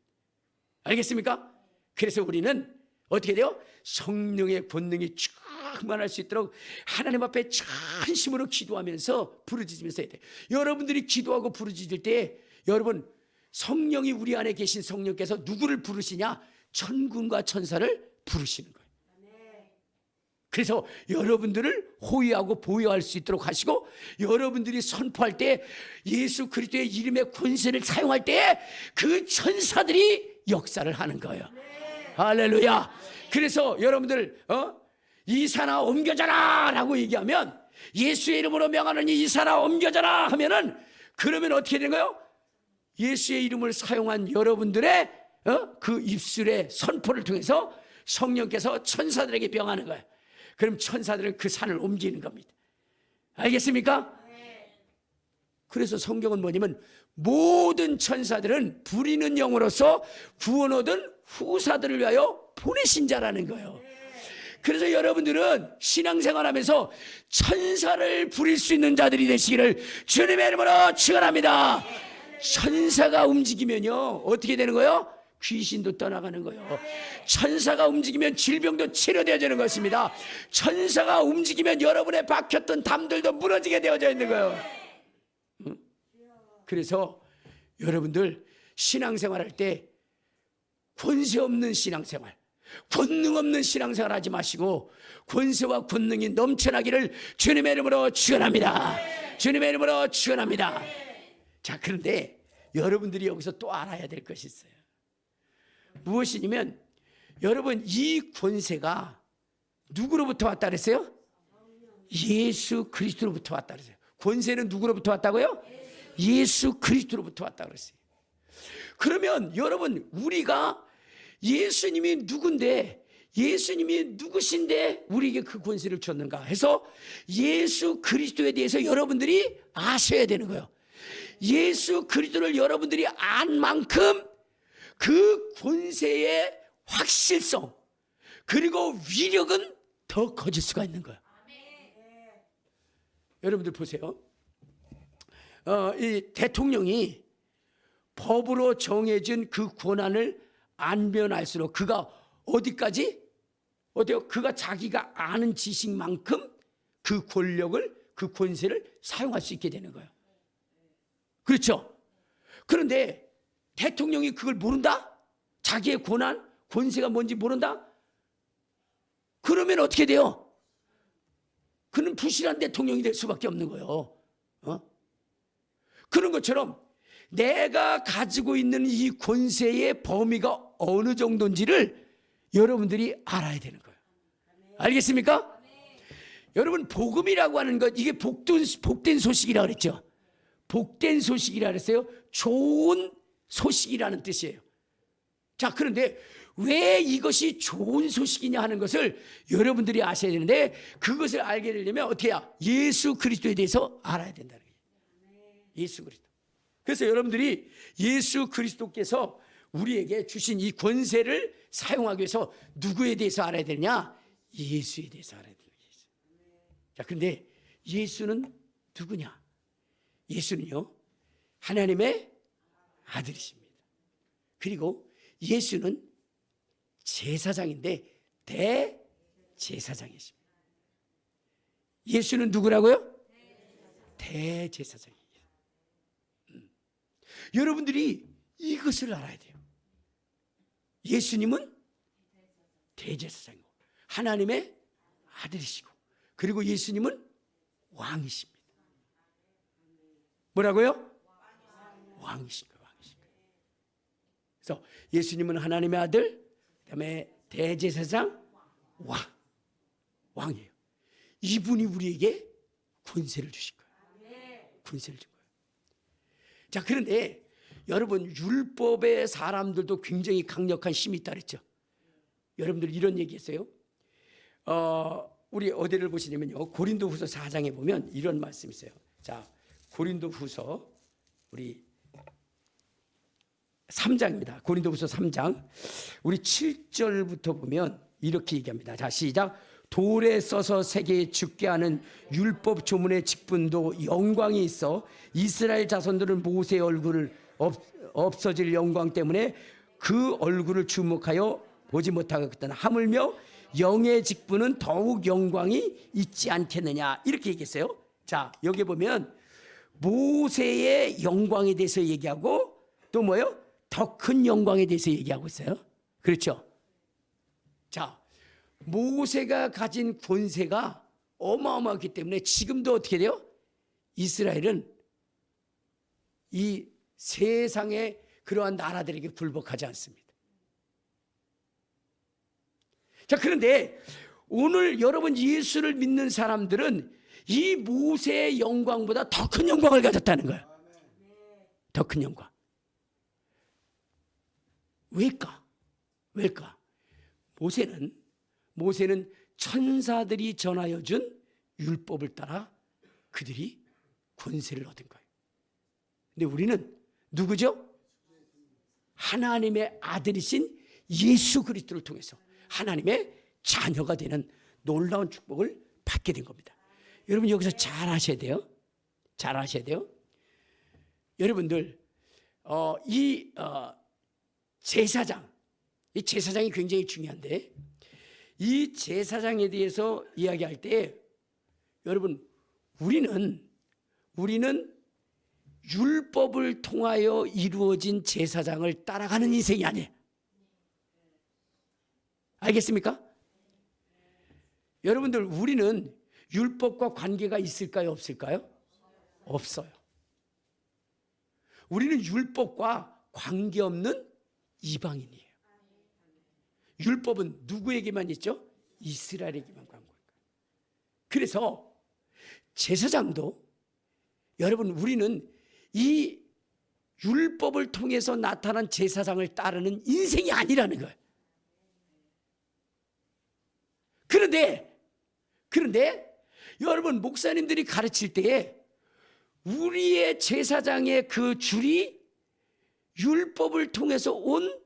알겠습니까? 그래서 우리는 어떻게 돼요? 성령의 권능이 충만할 수 있도록 하나님 앞에 전심으로 기도하면서 부르짖으면서 해야 돼요. 여러분들이 기도하고 부르짖을 때 여러분, 성령이 우리 안에 계신 성령께서 누구를 부르시냐? 천군과 천사를 부르시는 거예요. 그래서 여러분들을 호위하고 보호할 수 있도록 하시고, 여러분들이 선포할 때 예수 그리스도의 이름의 권세를 사용할 때 그 천사들이 역사를 하는 거예요. 할렐루야. 그래서 여러분들 이사나 옮겨져라 라고 얘기하면, 예수의 이름으로 명하노니 이사나 옮겨져라 하면은, 그러면 어떻게 되는 거예요? 예수의 이름을 사용한 여러분들의 그 입술의 선포를 통해서 성령께서 천사들에게 명하는 거예요. 그럼 천사들은 그 산을 옮기는 겁니다. 알겠습니까? 그래서 성경은 뭐냐면 모든 천사들은 부리는 영으로서 구원 얻은 후사들을 위하여 보내신 자라는 거예요. 그래서 여러분들은 신앙생활하면서 천사를 부릴 수 있는 자들이 되시기를 주님의 이름으로 축원합니다. 천사가 움직이면요 어떻게 되는 거예요? 귀신도 떠나가는 거예요. 천사가 움직이면 질병도 치료되어지는 것입니다. 천사가 움직이면 여러분의 박혔던 담들도 무너지게 되어져 있는 거예요. 그래서 여러분들 신앙생활 할 때 권세 없는 신앙생활, 권능 없는 신앙생활 하지 마시고 권세와 권능이 넘쳐나기를 주님의 이름으로 축원합니다. 주님의 이름으로 축원합니다. 자, 그런데 여러분들이 여기서 또 알아야 될 것이 있어요. 무엇이냐면 여러분, 이 권세가 누구로부터 왔다 그랬어요? 예수 그리스도로부터 왔다 그랬어요. 권세는 누구로부터 왔다고요? 예수 그리스도로부터 왔다 그랬어요. 그러면 여러분, 우리가 예수님이 누군데, 예수님이 누구신데 우리에게 그 권세를 줬는가 해서 예수 그리스도에 대해서 여러분들이 아셔야 되는 거예요. 예수 그리스도를 여러분들이 안 만큼 그 권세의 확실성 그리고 위력은 더 커질 수가 있는 거예요. 여러분들 보세요. 이 대통령이 법으로 정해진 그 권한을 알면 알수록 그가 어디까지? 어때요? 그가 자기가 아는 지식만큼 그 권력을, 그 권세를 사용할 수 있게 되는 거예요. 그렇죠? 그런데 대통령이 그걸 모른다? 자기의 권한, 권세가 뭔지 모른다? 그러면 어떻게 돼요? 그는 부실한 대통령이 될 수밖에 없는 거예요. 그런 것처럼 내가 가지고 있는 이 권세의 범위가 어느 정도인지를 여러분들이 알아야 되는 거예요. 알겠습니까? 여러분, 복음이라고 하는 것, 이게 복된 소식이라고 그랬죠. 복된 소식이라 그랬어요. 좋은 소식이라는 뜻이에요. 자, 그런데 왜 이것이 좋은 소식이냐 하는 것을 여러분들이 아셔야 되는데, 그것을 알게 되려면 어떻게 해야? 예수 그리스도에 대해서 알아야 된다는 거예요. 예수 그리스도. 그래서 여러분들이 예수 그리스도께서 우리에게 주신 이 권세를 사용하기 위해서 누구에 대해서 알아야 되느냐? 예수에 대해서 알아야 되는 거예요. 자, 그런데 예수는 누구냐? 예수는요, 하나님의 아들이십니다. 그리고 예수는 제사장인데 대제사장이십니다. 예수는 누구라고요? 대제사장이에요. 여러분들이 이것을 알아야 돼요. 예수님은 대제사장이고 하나님의 아들이시고, 그리고 예수님은 왕이십니다. 뭐라고요? 왕이신 거예요. 그래서 예수님은 하나님의 아들, 그다음에 대제사장, 왕이에요. 이분이 우리에게 권세를 주신 거예요. 권세를 준 거예요. 자, 그런데 여러분, 율법의 사람들도 굉장히 강력한 힘이 있다 그랬죠. 여러분들 이런 얘기했어요. 우리 어디를 보시냐면요, 고린도후서 4장에 보면 이런 말씀이 있어요. 자, 고린도후서 우리 3장입니다. 고린도후서 3장 우리 7절부터 보면 이렇게 얘기합니다. 자, 시작. 돌에 써서 세계에 죽게 하는 율법 조문의 직분도 영광이 있어 이스라엘 자손들은 모세의 얼굴을 없어질 영광 때문에 그 얼굴을 주목하여 보지 못하겠다나 하물며 영의 직분은 더욱 영광이 있지 않겠느냐, 이렇게 얘기했어요. 자, 여기 보면 모세의 영광에 대해서 얘기하고 또 뭐예요? 더 큰 영광에 대해서 얘기하고 있어요. 그렇죠? 자, 모세가 가진 권세가 어마어마하기 때문에 지금도 어떻게 돼요? 이스라엘은 이 세상의 그러한 나라들에게 굴복하지 않습니다. 자, 그런데 오늘 여러분 예수를 믿는 사람들은 이 모세의 영광보다 더 큰 영광을 가졌다는 거예요. 더 큰 영광. 왜일까? 모세는 천사들이 전하여 준 율법을 따라 그들이 권세를 얻은 거예요. 근데 우리는 누구죠? 하나님의 아들이신 예수 그리스도를 통해서 하나님의 자녀가 되는 놀라운 축복을 받게 된 겁니다. 여러분, 여기서 잘 아셔야 돼요. 여러분들 이 제사장이 굉장히 중요한데, 이 제사장에 대해서 이야기할 때 여러분, 우리는 율법을 통하여 이루어진 제사장을 따라가는 인생이 아니에요. 알겠습니까? 여러분들, 우리는 율법과 관계가 있을까요? 없을까요? 없어요. 우리는 율법과 관계없는 이방인이에요. 율법은 누구에게만 있죠? 이스라엘에게만 관계해요. 그래서 제사장도, 여러분, 우리는 이 율법을 통해서 나타난 제사장을 따르는 인생이 아니라는 거예요. 그런데 여러분, 목사님들이 가르칠 때에 우리의 제사장의 그 줄이 율법을 통해서 온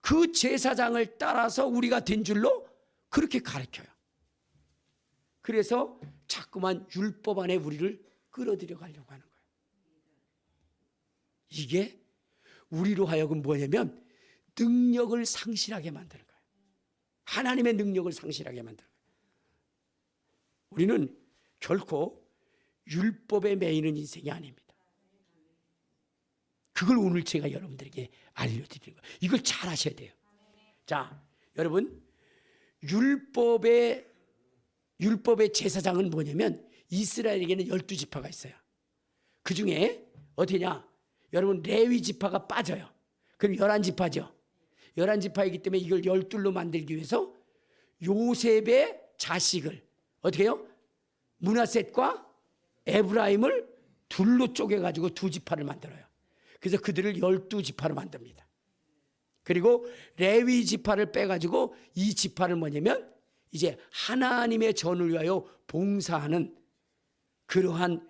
그 제사장을 따라서 우리가 된 줄로 그렇게 가르쳐요. 그래서 자꾸만 율법 안에 우리를 끌어들여 가려고 하는 거예요. 이게 우리로 하여금 뭐냐면 능력을 상실하게 만드는 거예요. 하나님의 능력을 상실하게 만드는 거예요. 우리는 결코 율법에 매이는 인생이 아닙니다. 그걸 오늘 제가 여러분들에게 알려드리는 거예요. 이걸 잘 아셔야 돼요. 자, 여러분, 율법의 제사장은 뭐냐면 이스라엘에게는 12지파가 있어요. 그 중에 어떻게냐? 여러분, 레위 지파가 빠져요. 그럼 11지파죠. 11지파이기 때문에 이걸 12로 만들기 위해서 요셉의 자식을 어떻게 해요? 므낫셋과 에브라임을 둘로 쪼개가지고 2지파를 만들어요. 그래서 그들을 12지파로 만듭니다. 그리고 레위 지파를 빼가지고 이 지파를 뭐냐면 이제 하나님의 전을 위하여 봉사하는 그러한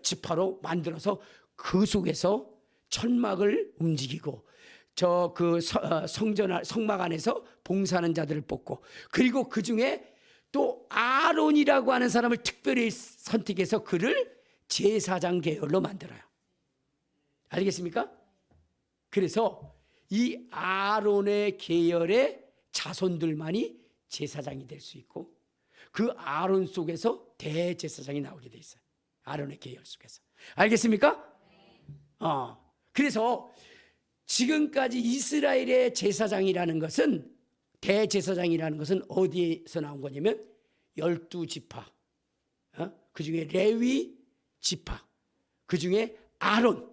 지파로 만들어서 그 속에서 천막을 움직이고 성막 안에서 봉사하는 자들을 뽑고, 그리고 그 중에 또 아론이라고 하는 사람을 특별히 선택해서 그를 제사장 계열로 만들어요. 알겠습니까? 그래서 이 아론의 계열의 자손들만이 제사장이 될 수 있고 그 아론 속에서 대제사장이 나오게 돼 있어요. 아론의 계열 속에서. 알겠습니까? 그래서 지금까지 이스라엘의 제사장이라는 것은, 대제사장이라는 것은 어디에서 나온 거냐면 12지파, 그 중에 레위 지파, 그 중에 아론,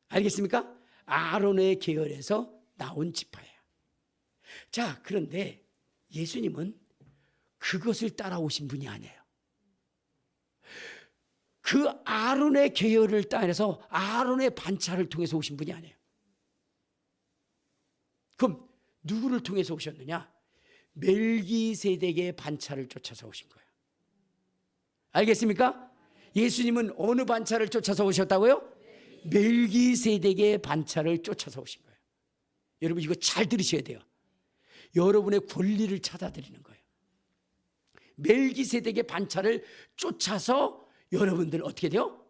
알겠습니까? 아론의 계열에서 나온 지파예요. 자, 그런데 예수님은 그것을 따라오신 분이 아니에요. 그 아론의 계열을 따라서 아론의 반차를 통해서 오신 분이 아니에요. 그럼 누구를 통해서 오셨느냐? 멜기세덱의 반차를 쫓아서 오신 거예요. 알겠습니까? 예수님은 어느 반차를 쫓아서 오셨다고요? 멜기세덱의 반차를 쫓아서 오신 거예요. 여러분 이거 잘 들으셔야 돼요. 여러분의 권리를 찾아드리는 거예요. 멜기세덱의 반차를 쫓아서 여러분들 어떻게 돼요?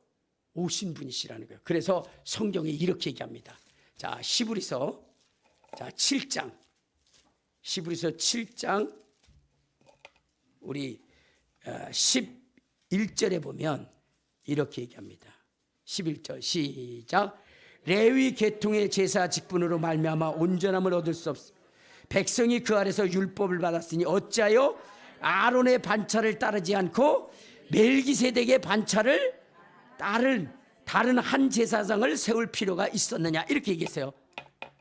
오신 분이시라는 거예요. 그래서 성경에 이렇게 얘기합니다. 자, 히브리서 7장. 히브리서 7장 우리 11절에 보면 이렇게 얘기합니다. 11절 시작. 레위 계통의 제사 직분으로 말미암아 온전함을 얻을 수 없어. 백성이 그 아래서 율법을 받았으니 어찌하여 아론의 반차를 따르지 않고 멜기세덱의 반차를 따른 다른 한 제사장을 세울 필요가 있었느냐, 이렇게 얘기했어요.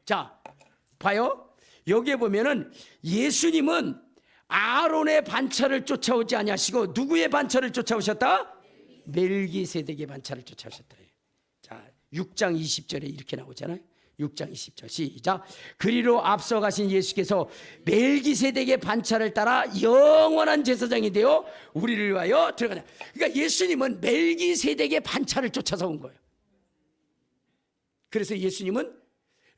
자, 봐요. 여기에 보면은 예수님은 아론의 반차를 쫓아오지 아니하시고 누구의 반차를 쫓아오셨다? 멜기세덱의 반차를 쫓아오셨다. 자, 6장 20절에 이렇게 나오잖아요. 6장 20절 시작. 그리로 앞서 가신 예수께서 멜기세덱의 반차를 따라 영원한 제사장이 되어 우리를 위하여 들어가냐. 그러니까 예수님은 멜기세덱의 반차를 쫓아서 온 거예요. 그래서 예수님은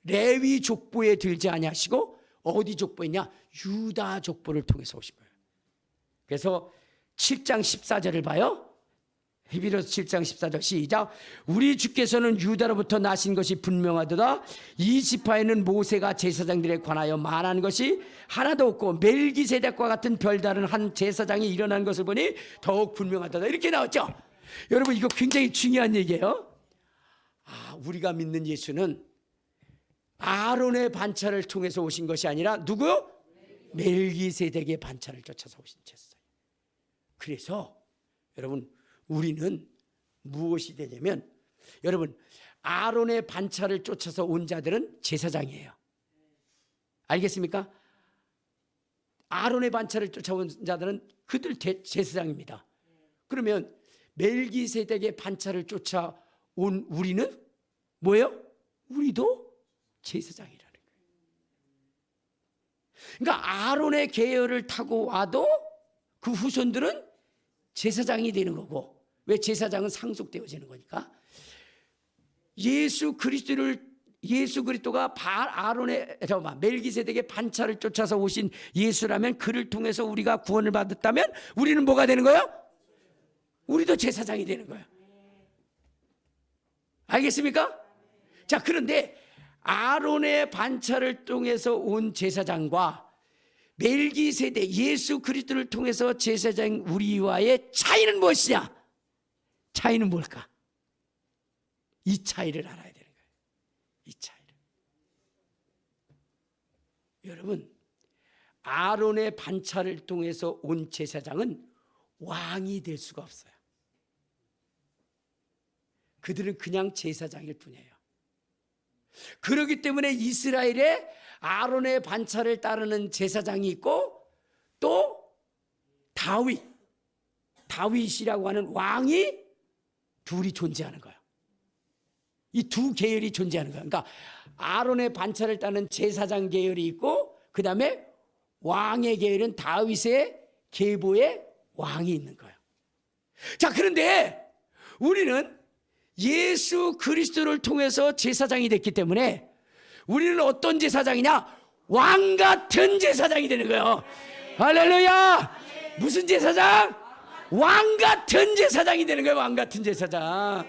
레위 족보에 들지 아니하시고 어디 족보였냐? 유다 족보를 통해서 오신 거예요. 그래서 7장 14절을 봐요. 히브리서 7장 14절 시작. 우리 주께서는 유다로부터 나신 것이 분명하도다. 이 지파에는 모세가 제사장들에 관하여 말한 것이 하나도 없고 멜기세덱과 같은 별다른 한 제사장이 일어난 것을 보니 더욱 분명하도다. 이렇게 나왔죠. 여러분 이거 굉장히 중요한 얘기예요. 우리가 믿는 예수는 아론의 반차를 통해서 오신 것이 아니라 누구요? 멜기세덱의 반차를 쫓아서 오신 제사장. 그래서 여러분 우리는 무엇이 되냐면, 여러분 아론의 반차를 쫓아서 온 자들은 제사장이에요. 알겠습니까? 아론의 반차를 쫓아온 자들은 그들 제사장입니다. 그러면 멜기세덱의 반차를 쫓아온 우리는 뭐예요? 우리도 제사장이라는 거예요. 그러니까 아론의 계열을 타고 와도 그 후손들은 제사장이 되는 거고, 왜 제사장은 상속되어지는 거니까. 예수 그리스도가 멜기세덱의 반차를 쫓아서 오신 예수라면, 그를 통해서 우리가 구원을 받았다면 우리는 뭐가 되는 거예요? 우리도 제사장이 되는 거예요. 알겠습니까? 자, 그런데 아론의 반차를 통해서 온 제사장과 멜기세덱 예수 그리스도를 통해서 제사장 우리와의 차이는 무엇이냐? 차이는 뭘까? 이 차이를 알아야 되는 거예요. 이 차이를. 여러분, 아론의 반차를 통해서 온 제사장은 왕이 될 수가 없어요. 그들은 그냥 제사장일 뿐이에요. 그렇기 때문에 이스라엘에 아론의 반차를 따르는 제사장이 있고, 또 다윗이라고 하는 왕이 둘이 존재하는 거예요. 이 두 계열이 존재하는 거예요. 그러니까 아론의 반차를 따르는 제사장 계열이 있고, 그 다음에 왕의 계열은 다윗의 계보의 왕이 있는 거예요. 자, 그런데 우리는 예수 그리스도를 통해서 제사장이 됐기 때문에 우리는 어떤 제사장이냐? 왕 같은 제사장이 되는 거예요. 할렐루야! 무슨 제사장? 왕 같은 제사장이 되는 거예요. 왕 같은 제사장.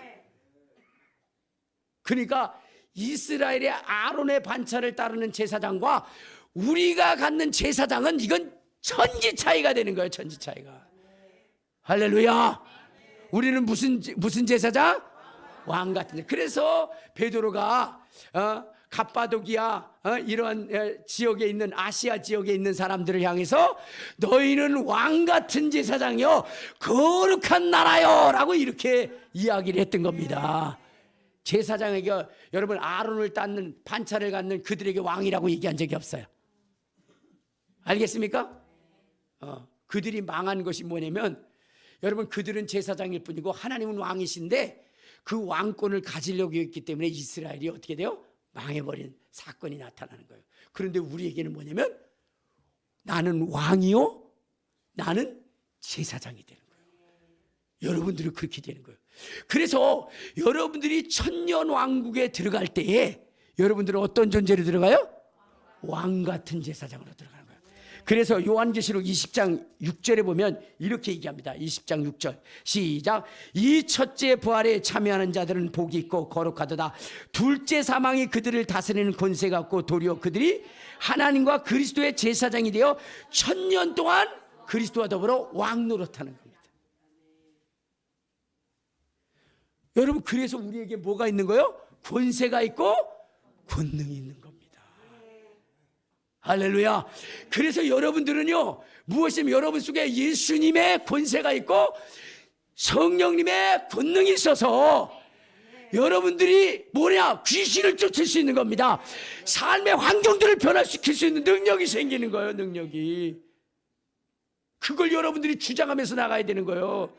그러니까 이스라엘의 아론의 반차를 따르는 제사장과 우리가 갖는 제사장은 이건 천지 차이가 되는 거예요. 천지 차이가. 할렐루야. 우리는 무슨 제사장? 왕 같은. 그래서 베드로가 갑바도기아 이러한 지역에 있는 아시아 지역에 있는 사람들을 향해서 너희는 왕 같은 제사장이요 거룩한 나라요 라고 이렇게 이야기를 했던 겁니다. 제사장에게 여러분 아론을 닦는 반차를 갖는 그들에게 왕이라고 얘기한 적이 없어요. 알겠습니까? 그들이 망한 것이 뭐냐면 여러분 그들은 제사장일 뿐이고 하나님은 왕이신데 그 왕권을 가지려고 했기 때문에 이스라엘이 어떻게 돼요? 망해버린 사건이 나타나는 거예요. 그런데 우리에게는 뭐냐면 나는 왕이요 나는 제사장이 되는 거예요. 여러분들은 그렇게 되는 거예요. 그래서 여러분들이 천년왕국에 들어갈 때에 여러분들은 어떤 존재로 들어가요? 왕 같은 제사장으로 들어가는 거예요. 그래서 요한계시록 20장 6절에 보면 이렇게 얘기합니다. 20장 6절 시작. 이 첫째 부활에 참여하는 자들은 복이 있고 거룩하도다. 둘째 사망이 그들을 다스리는 권세가 없고 도리어 그들이 하나님과 그리스도의 제사장이 되어 천년 동안 그리스도와 더불어 왕 노릇하는 겁니다. 여러분 그래서 우리에게 뭐가 있는 거예요? 권세가 있고 권능이 있는 겁니다. 할렐루야. 그래서 여러분들은요 무엇이면 여러분 속에 예수님의 권세가 있고 성령님의 권능이 있어서 여러분들이 뭐냐 귀신을 쫓을 수 있는 겁니다. 삶의 환경들을 변화시킬 수 있는 능력이 생기는 거예요. 능력이. 그걸 여러분들이 주장하면서 나가야 되는 거예요.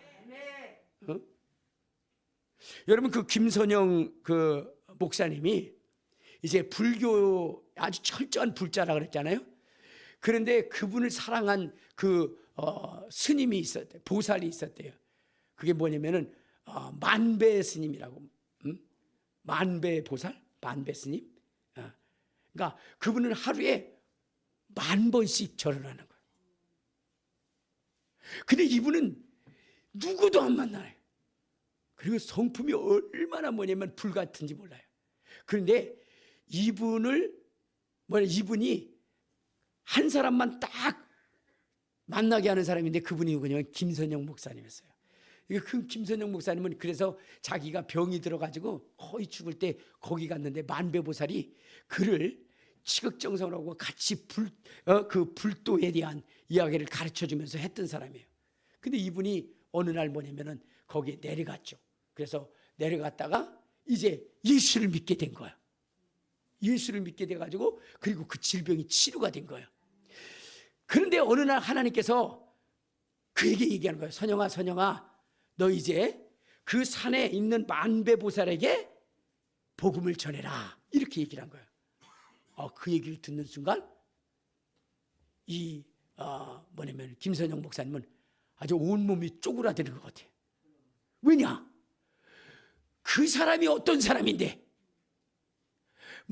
여러분 그 김선영 그 목사님이 이제 불교 아주 철저한 불자라 그랬잖아요. 그런데 그분을 사랑한 그 스님이 있었대요. 보살이 있었대요. 그게 뭐냐면은 만배 스님이라고. 만배 보살? 만배 스님? 그러니까 그분은 하루에 10,000번씩 절을 하는 거예요. 근데 이분은 누구도 안 만나요. 그리고 성품이 얼마나 뭐냐면 불같은지 몰라요. 그런데 이분이 한 사람만 딱 만나게 하는 사람인데 그분이 누구냐면 김선영 목사님이었어요. 그 김선영 목사님은 그래서 자기가 병이 들어가지고 거의 죽을 때 거기 갔는데 만배보살이 그를 치극정성하고 같이 그 불도에 대한 이야기를 가르쳐주면서 했던 사람이에요. 근데 이분이 어느 날 뭐냐면은 거기에 내려갔죠. 그래서 내려갔다가 이제 예수를 믿게 된 거예요. 예수를 믿게 돼가지고 그리고 그 질병이 치료가 된 거예요. 그런데 어느 날 하나님께서 그에게 얘기하는 거예요. 선영아 선영아 너 이제 그 산에 있는 만배보살에게 복음을 전해라 이렇게 얘기를 한 거예요. 그 얘기를 듣는 순간 이 뭐냐면 김선영 목사님은 아주 온몸이 쪼그라드는 것 같아요. 왜냐? 그 사람이 어떤 사람인데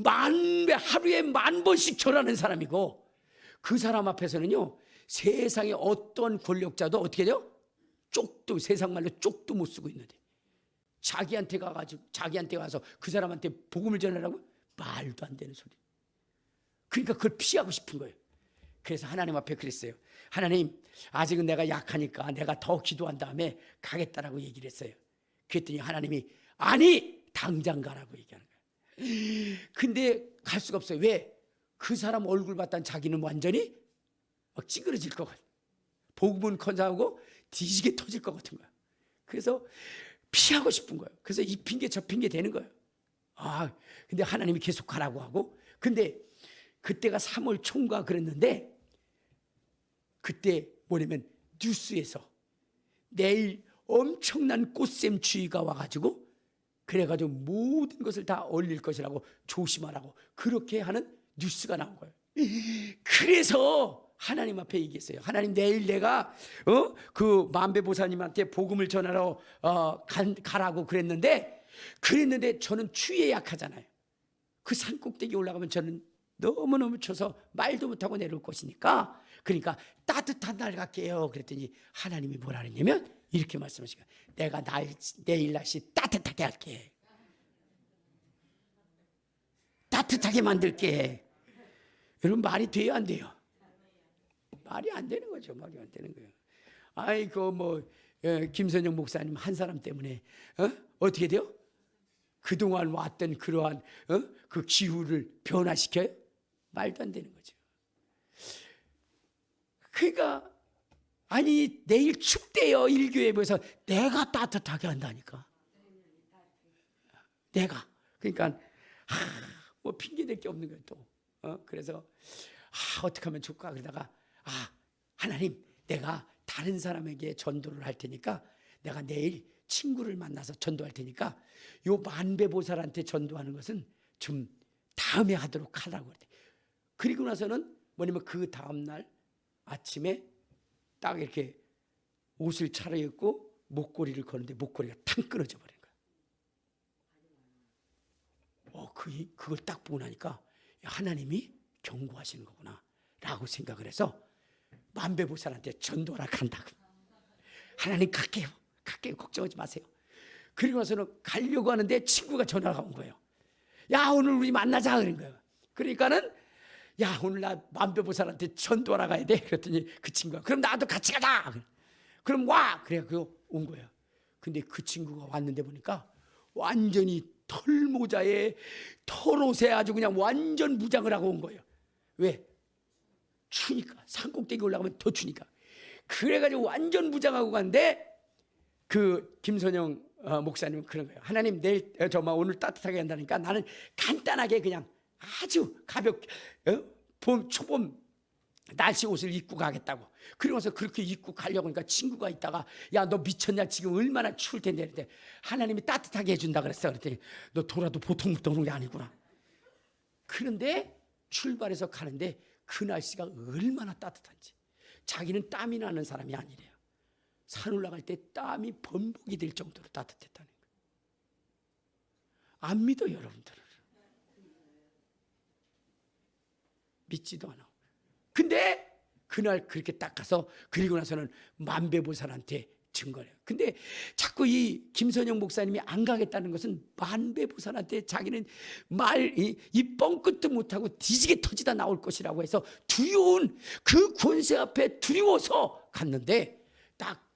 하루에 10,000번씩 절하는 사람이고 그 사람 앞에서는요 세상에 어떤 권력자도 어떻게 돼요? 세상 말로 쪽도 못 쓰고 있는데 자기한테 가서 그 사람한테 복음을 전하라고? 말도 안 되는 소리. 그러니까 그걸 피하고 싶은 거예요. 그래서 하나님 앞에 그랬어요. 하나님 아직은 내가 약하니까 내가 더 기도한 다음에 가겠다라고 얘기를 했어요. 그랬더니 하나님이 아니 당장 가라고 얘기하는 거예요. 근데 갈 수가 없어요. 왜? 그 사람 얼굴 봤다는 자기는 완전히 막 찌그러질 것 같아요. 복음은 건사하고 뒤지게 터질 것 같은 거예요. 그래서 피하고 싶은 거예요. 그래서 이 핑계 저 핑계 되는 거예요. 근데 하나님이 계속 가라고 하고 근데 그때가 3월 총과 그랬는데 그때 뭐냐면 뉴스에서 내일 엄청난 꽃샘추위가 와가지고 그래가지고 모든 것을 다 얼릴 것이라고 조심하라고 그렇게 하는 뉴스가 나온 거예요. 그래서 하나님 앞에 얘기했어요. 하나님 내일 내가 그 만배보살님한테 복음을 전하러 가라고 그랬는데 저는 추위에 약하잖아요. 그 산 꼭대기 올라가면 저는 너무너무 추워서 말도 못하고 내려올 것이니까 그러니까 따뜻한 날 갈게요. 그랬더니 하나님이 뭐라 그랬냐면 이렇게 말씀하시고, 내가 내일 날씨 따뜻하게 할게. 따뜻하게 만들게. 여러분, 말이 돼요, 안 돼요? 말이 안 되는 거죠. 말이 안 되는 거예요. 아이고 김선영 목사님 한 사람 때문에 어떻게 돼요? 그동안 왔던 그러한 그 기후를 변화시켜요? 말도 안 되는 거죠. 그러니까 아니 내일 춥대요. 일교회에서 내가 따뜻하게 한다니까. 내가. 그러니까 뭐 핑계 댈 게 없는 거예요 또. 그래서 어떻게 하면 좋을까 그러다가 하나님, 내가 다른 사람에게 전도를 할 테니까 내가 내일 친구를 만나서 전도할 테니까 요 만배보살한테 전도하는 것은 좀 다음에 하도록 하라고 그랬대. 그리고 나서는 뭐냐면 그 다음날 아침에 딱 이렇게 옷을 차려입고 목걸이를 거는데 목걸이가 탕 끊어져 버린 거야. 그걸 딱 보고 나니까 하나님이 경고하시는 거구나 라고 생각을 해서 만배보살한테 전도하러 간다고. 하나님 갈게요. 걱정하지 마세요. 그리고 나서는 가려고 하는데 친구가 전화가 온 거예요. 야, 오늘 우리 만나자 그런 거예요. 그러니까는 야, 오늘 나 만배보살한테 전도하러 가야 돼. 그랬더니 그 친구가 그럼 나도 같이 가자. 그럼 와. 그래서 온 거예요. 근데 그 친구가 왔는데 보니까 완전히 털모자에 털옷에 아주 그냥 완전 무장을 하고 온 거예요. 왜? 추니까. 산꼭대기 올라가면 더 추니까. 그래가지고 완전 무장하고 갔는데 그 김선영 목사님은 그런 거예요. 하나님, 내일 정말 오늘 따뜻하게 한다니까 나는 간단하게 그냥 아주 가볍게 초봄 날씨 옷을 입고 가겠다고. 그리고 나서 그렇게 입고 가려고 하니까 친구가 있다가 야, 너 미쳤냐? 지금 얼마나 추울 텐데. 그랬더니 하나님이 따뜻하게 해준다 그랬어. 그랬더니 너 돌아도 보통 오는 게 아니구나. 그런데 출발해서 가는데 그 날씨가 얼마나 따뜻한지. 자기는 땀이 나는 사람이 아니래요. 산 올라갈 때 땀이 범벅이 될 정도로 따뜻했다는 거예요. 안 믿어 여러분들은. 믿지도 않아. 근데 그날 그렇게 딱 가서 그리고 나서는 만배보살한테 증거를 해요. 근데 자꾸 이 김선영 목사님이 안 가겠다는 것은 만배보살한테 자기는 이 뻥끗도 못하고 뒤지게 터지다 나올 것이라고 해서 두려운 그 권세 앞에 두려워서 갔는데 딱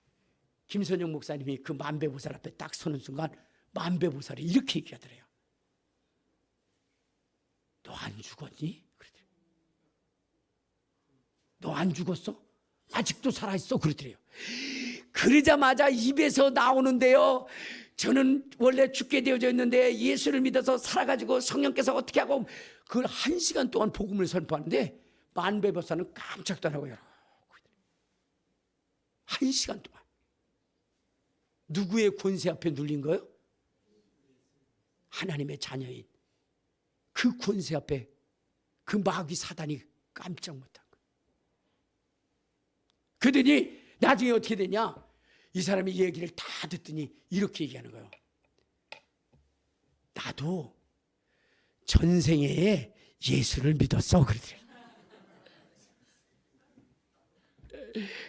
김선영 목사님이 그 만배보살 앞에 딱 서는 순간 만배보살이 이렇게 얘기하더래요. 너 안 죽었니? 너 안 죽었어? 아직도 살아있어? 그러더래요. 그러자마자 입에서 나오는데요, 저는 원래 죽게 되어져 있는데 예수를 믿어서 살아가지고 성령께서 어떻게 하고 그걸 1시간 동안 복음을 선포하는데 만배보살은 깜짝도 안 하고 여러분 1시간 동안 누구의 권세 앞에 눌린 거예요? 하나님의 자녀인 그 권세 앞에 그 마귀 사단이 깜짝 못한 거예요. 그러더니 나중에 어떻게 되냐? 이 사람이 이 얘기를 다 듣더니 이렇게 얘기하는 거예요. 나도 전생에 예수를 믿었어. 그러더래요.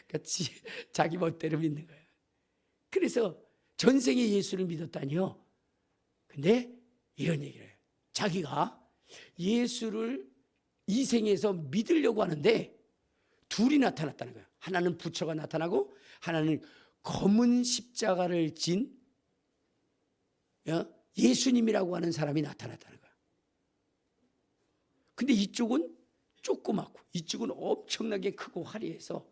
같이 자기 멋대로 믿는 거예요. 그래서 전생에 예수를 믿었다니요. 근데 이런 얘기를 해요. 자기가 예수를 이 생에서 믿으려고 하는데 둘이 나타났다는 거예요. 하나는 부처가 나타나고 하나는 검은 십자가를 진 예수님이라고 하는 사람이 나타났다는 거예요. 근데 이쪽은 조그맣고 이쪽은 엄청나게 크고 화려해서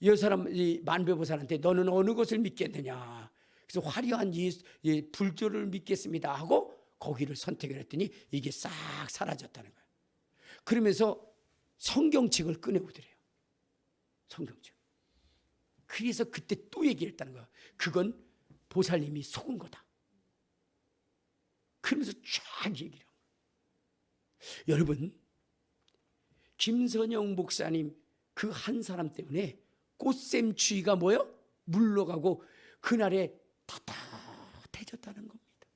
이 사람, 이 만배보살한테 너는 어느 것을 믿겠느냐? 그래서 화려한 이 불교를 믿겠습니다 하고 거기를 선택을 했더니 이게 싹 사라졌다는 거예요. 그러면서 성경책을 꺼내오더래요. 성경책. 그래서 그때 또 얘기를 했다는 거예요. 그건 보살님이 속은 거다. 그러면서 쫙 얘기를 한 거예요. 여러분, 김선영 목사님 그 한 사람 때문에 꽃샘추위가 뭐요? 물러가고 그날에 따뜻해졌다는 겁니다.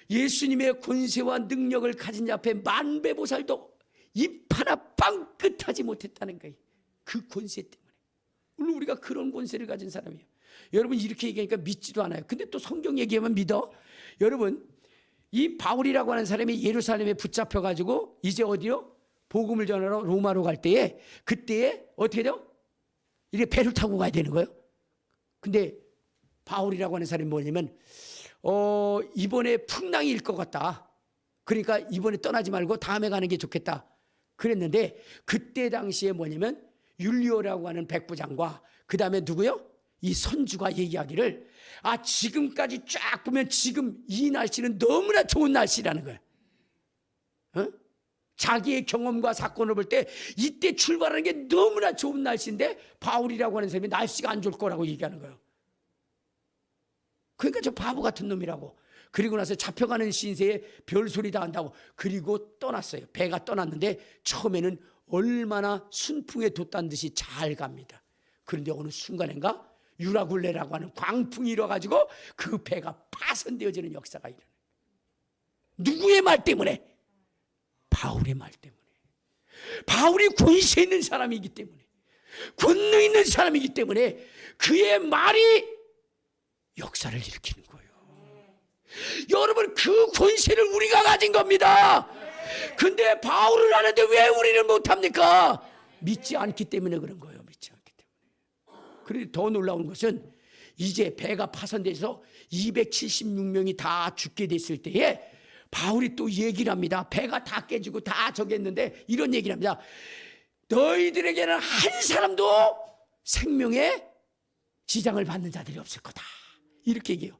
예수님의 권세와 능력을 가진 자 앞에 만배보살도 입 하나 빵긋하지 못했다는 거예요. 그 권세 때문에. 오늘 우리가 그런 권세를 가진 사람이에요. 여러분 이렇게 얘기하니까 믿지도 않아요. 근데 또 성경 얘기하면 믿어. 여러분 이 바울이라고 하는 사람이 예루살렘에 붙잡혀가지고 이제 어디요? 복음을 전하러 로마로 갈 때에 그때에 어떻게 돼요? 이렇게 배를 타고 가야 되는 거예요. 근데 바울이라고 하는 사람이 뭐냐면 이번에 풍랑이 일 것 같다. 그러니까 이번에 떠나지 말고 다음에 가는 게 좋겠다. 그랬는데 그때 당시에 뭐냐면 율리오라고 하는 백부장과 그 다음에 누구요? 이 선주가 얘기하기를 지금까지 쫙 보면 지금 이 날씨는 너무나 좋은 날씨라는 거예요. 자기의 경험과 사건을 볼 때 이때 출발하는 게 너무나 좋은 날씨인데 바울이라고 하는 사람이 날씨가 안 좋을 거라고 얘기하는 거예요. 그러니까 저 바보 같은 놈이라고. 그리고 나서 잡혀가는 신세에 별소리 다 한다고. 그리고 떠났어요. 배가 떠났는데 처음에는 얼마나 순풍에 돛단 듯이 잘 갑니다. 그런데 어느 순간인가 유라굴레라고 하는 광풍이 일어가지고 그 배가 파손되어지는 역사가 일어나요. 누구의 말 때문에? 바울의 말 때문에. 바울이 권세 있는 사람이기 때문에, 권능 있는 사람이기 때문에 그의 말이 역사를 일으키는 거예요. 여러분 그 권세를 우리가 가진 겁니다. 근데 바울은 하는데 왜 우리는 못합니까? 믿지 않기 때문에 그런 거예요. 믿지 않기 때문에. 그런데 더 놀라운 것은 이제 배가 파손돼서 276명이 다 죽게 됐을 때에 바울이 또 얘기를 합니다. 배가 다 깨지고 다 저기 했는데 이런 얘기를 합니다. 너희들에게는 한 사람도 생명의 지장을 받는 자들이 없을 거다. 이렇게 얘기해요.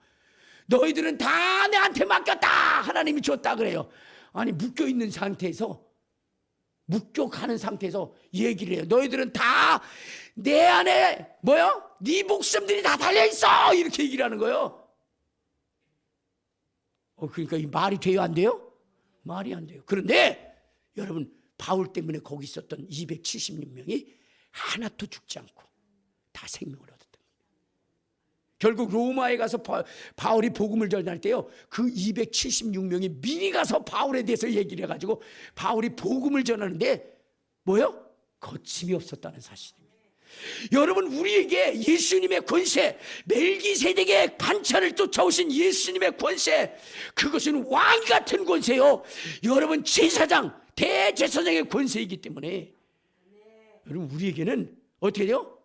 너희들은 다 내한테 맡겼다. 하나님이 줬다 그래요. 아니 묶여있는 상태에서, 묶여가는 상태에서 얘기를 해요. 너희들은 다 내 안에 네 목숨들이 다 달려있어. 이렇게 얘기를 하는 거예요. 그러니까 이 말이 돼요 안 돼요? 말이 안 돼요. 그런데 여러분 바울 때문에 거기 있었던 276명이 하나도 죽지 않고 다 생명을 얻었던 거예요. 결국 로마에 가서 바울이 복음을 전할 때요, 그 276명이 미리 가서 바울에 대해서 얘기를 해가지고 바울이 복음을 전하는데 거침이 없었다는 사실입니다. 여러분 우리에게 예수님의 권세, 멜기세덱의 반차를 쫓아오신 예수님의 권세, 그것은 왕 같은 권세요. 여러분 제사장, 대제사장의 권세이기 때문에 여러분 우리에게는 어떻게 돼요?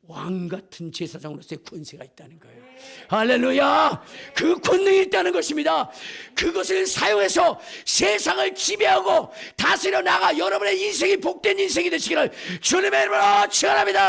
왕 같은 제사장으로서의 권세가 있다는 거예요. 할렐루야! 그 권능이 있다는 것입니다. 그것을 사용해서 세상을 지배하고 다스려 나가 여러분의 인생이 복된 인생이 되시기를 주님의 이름으로 축원합니다.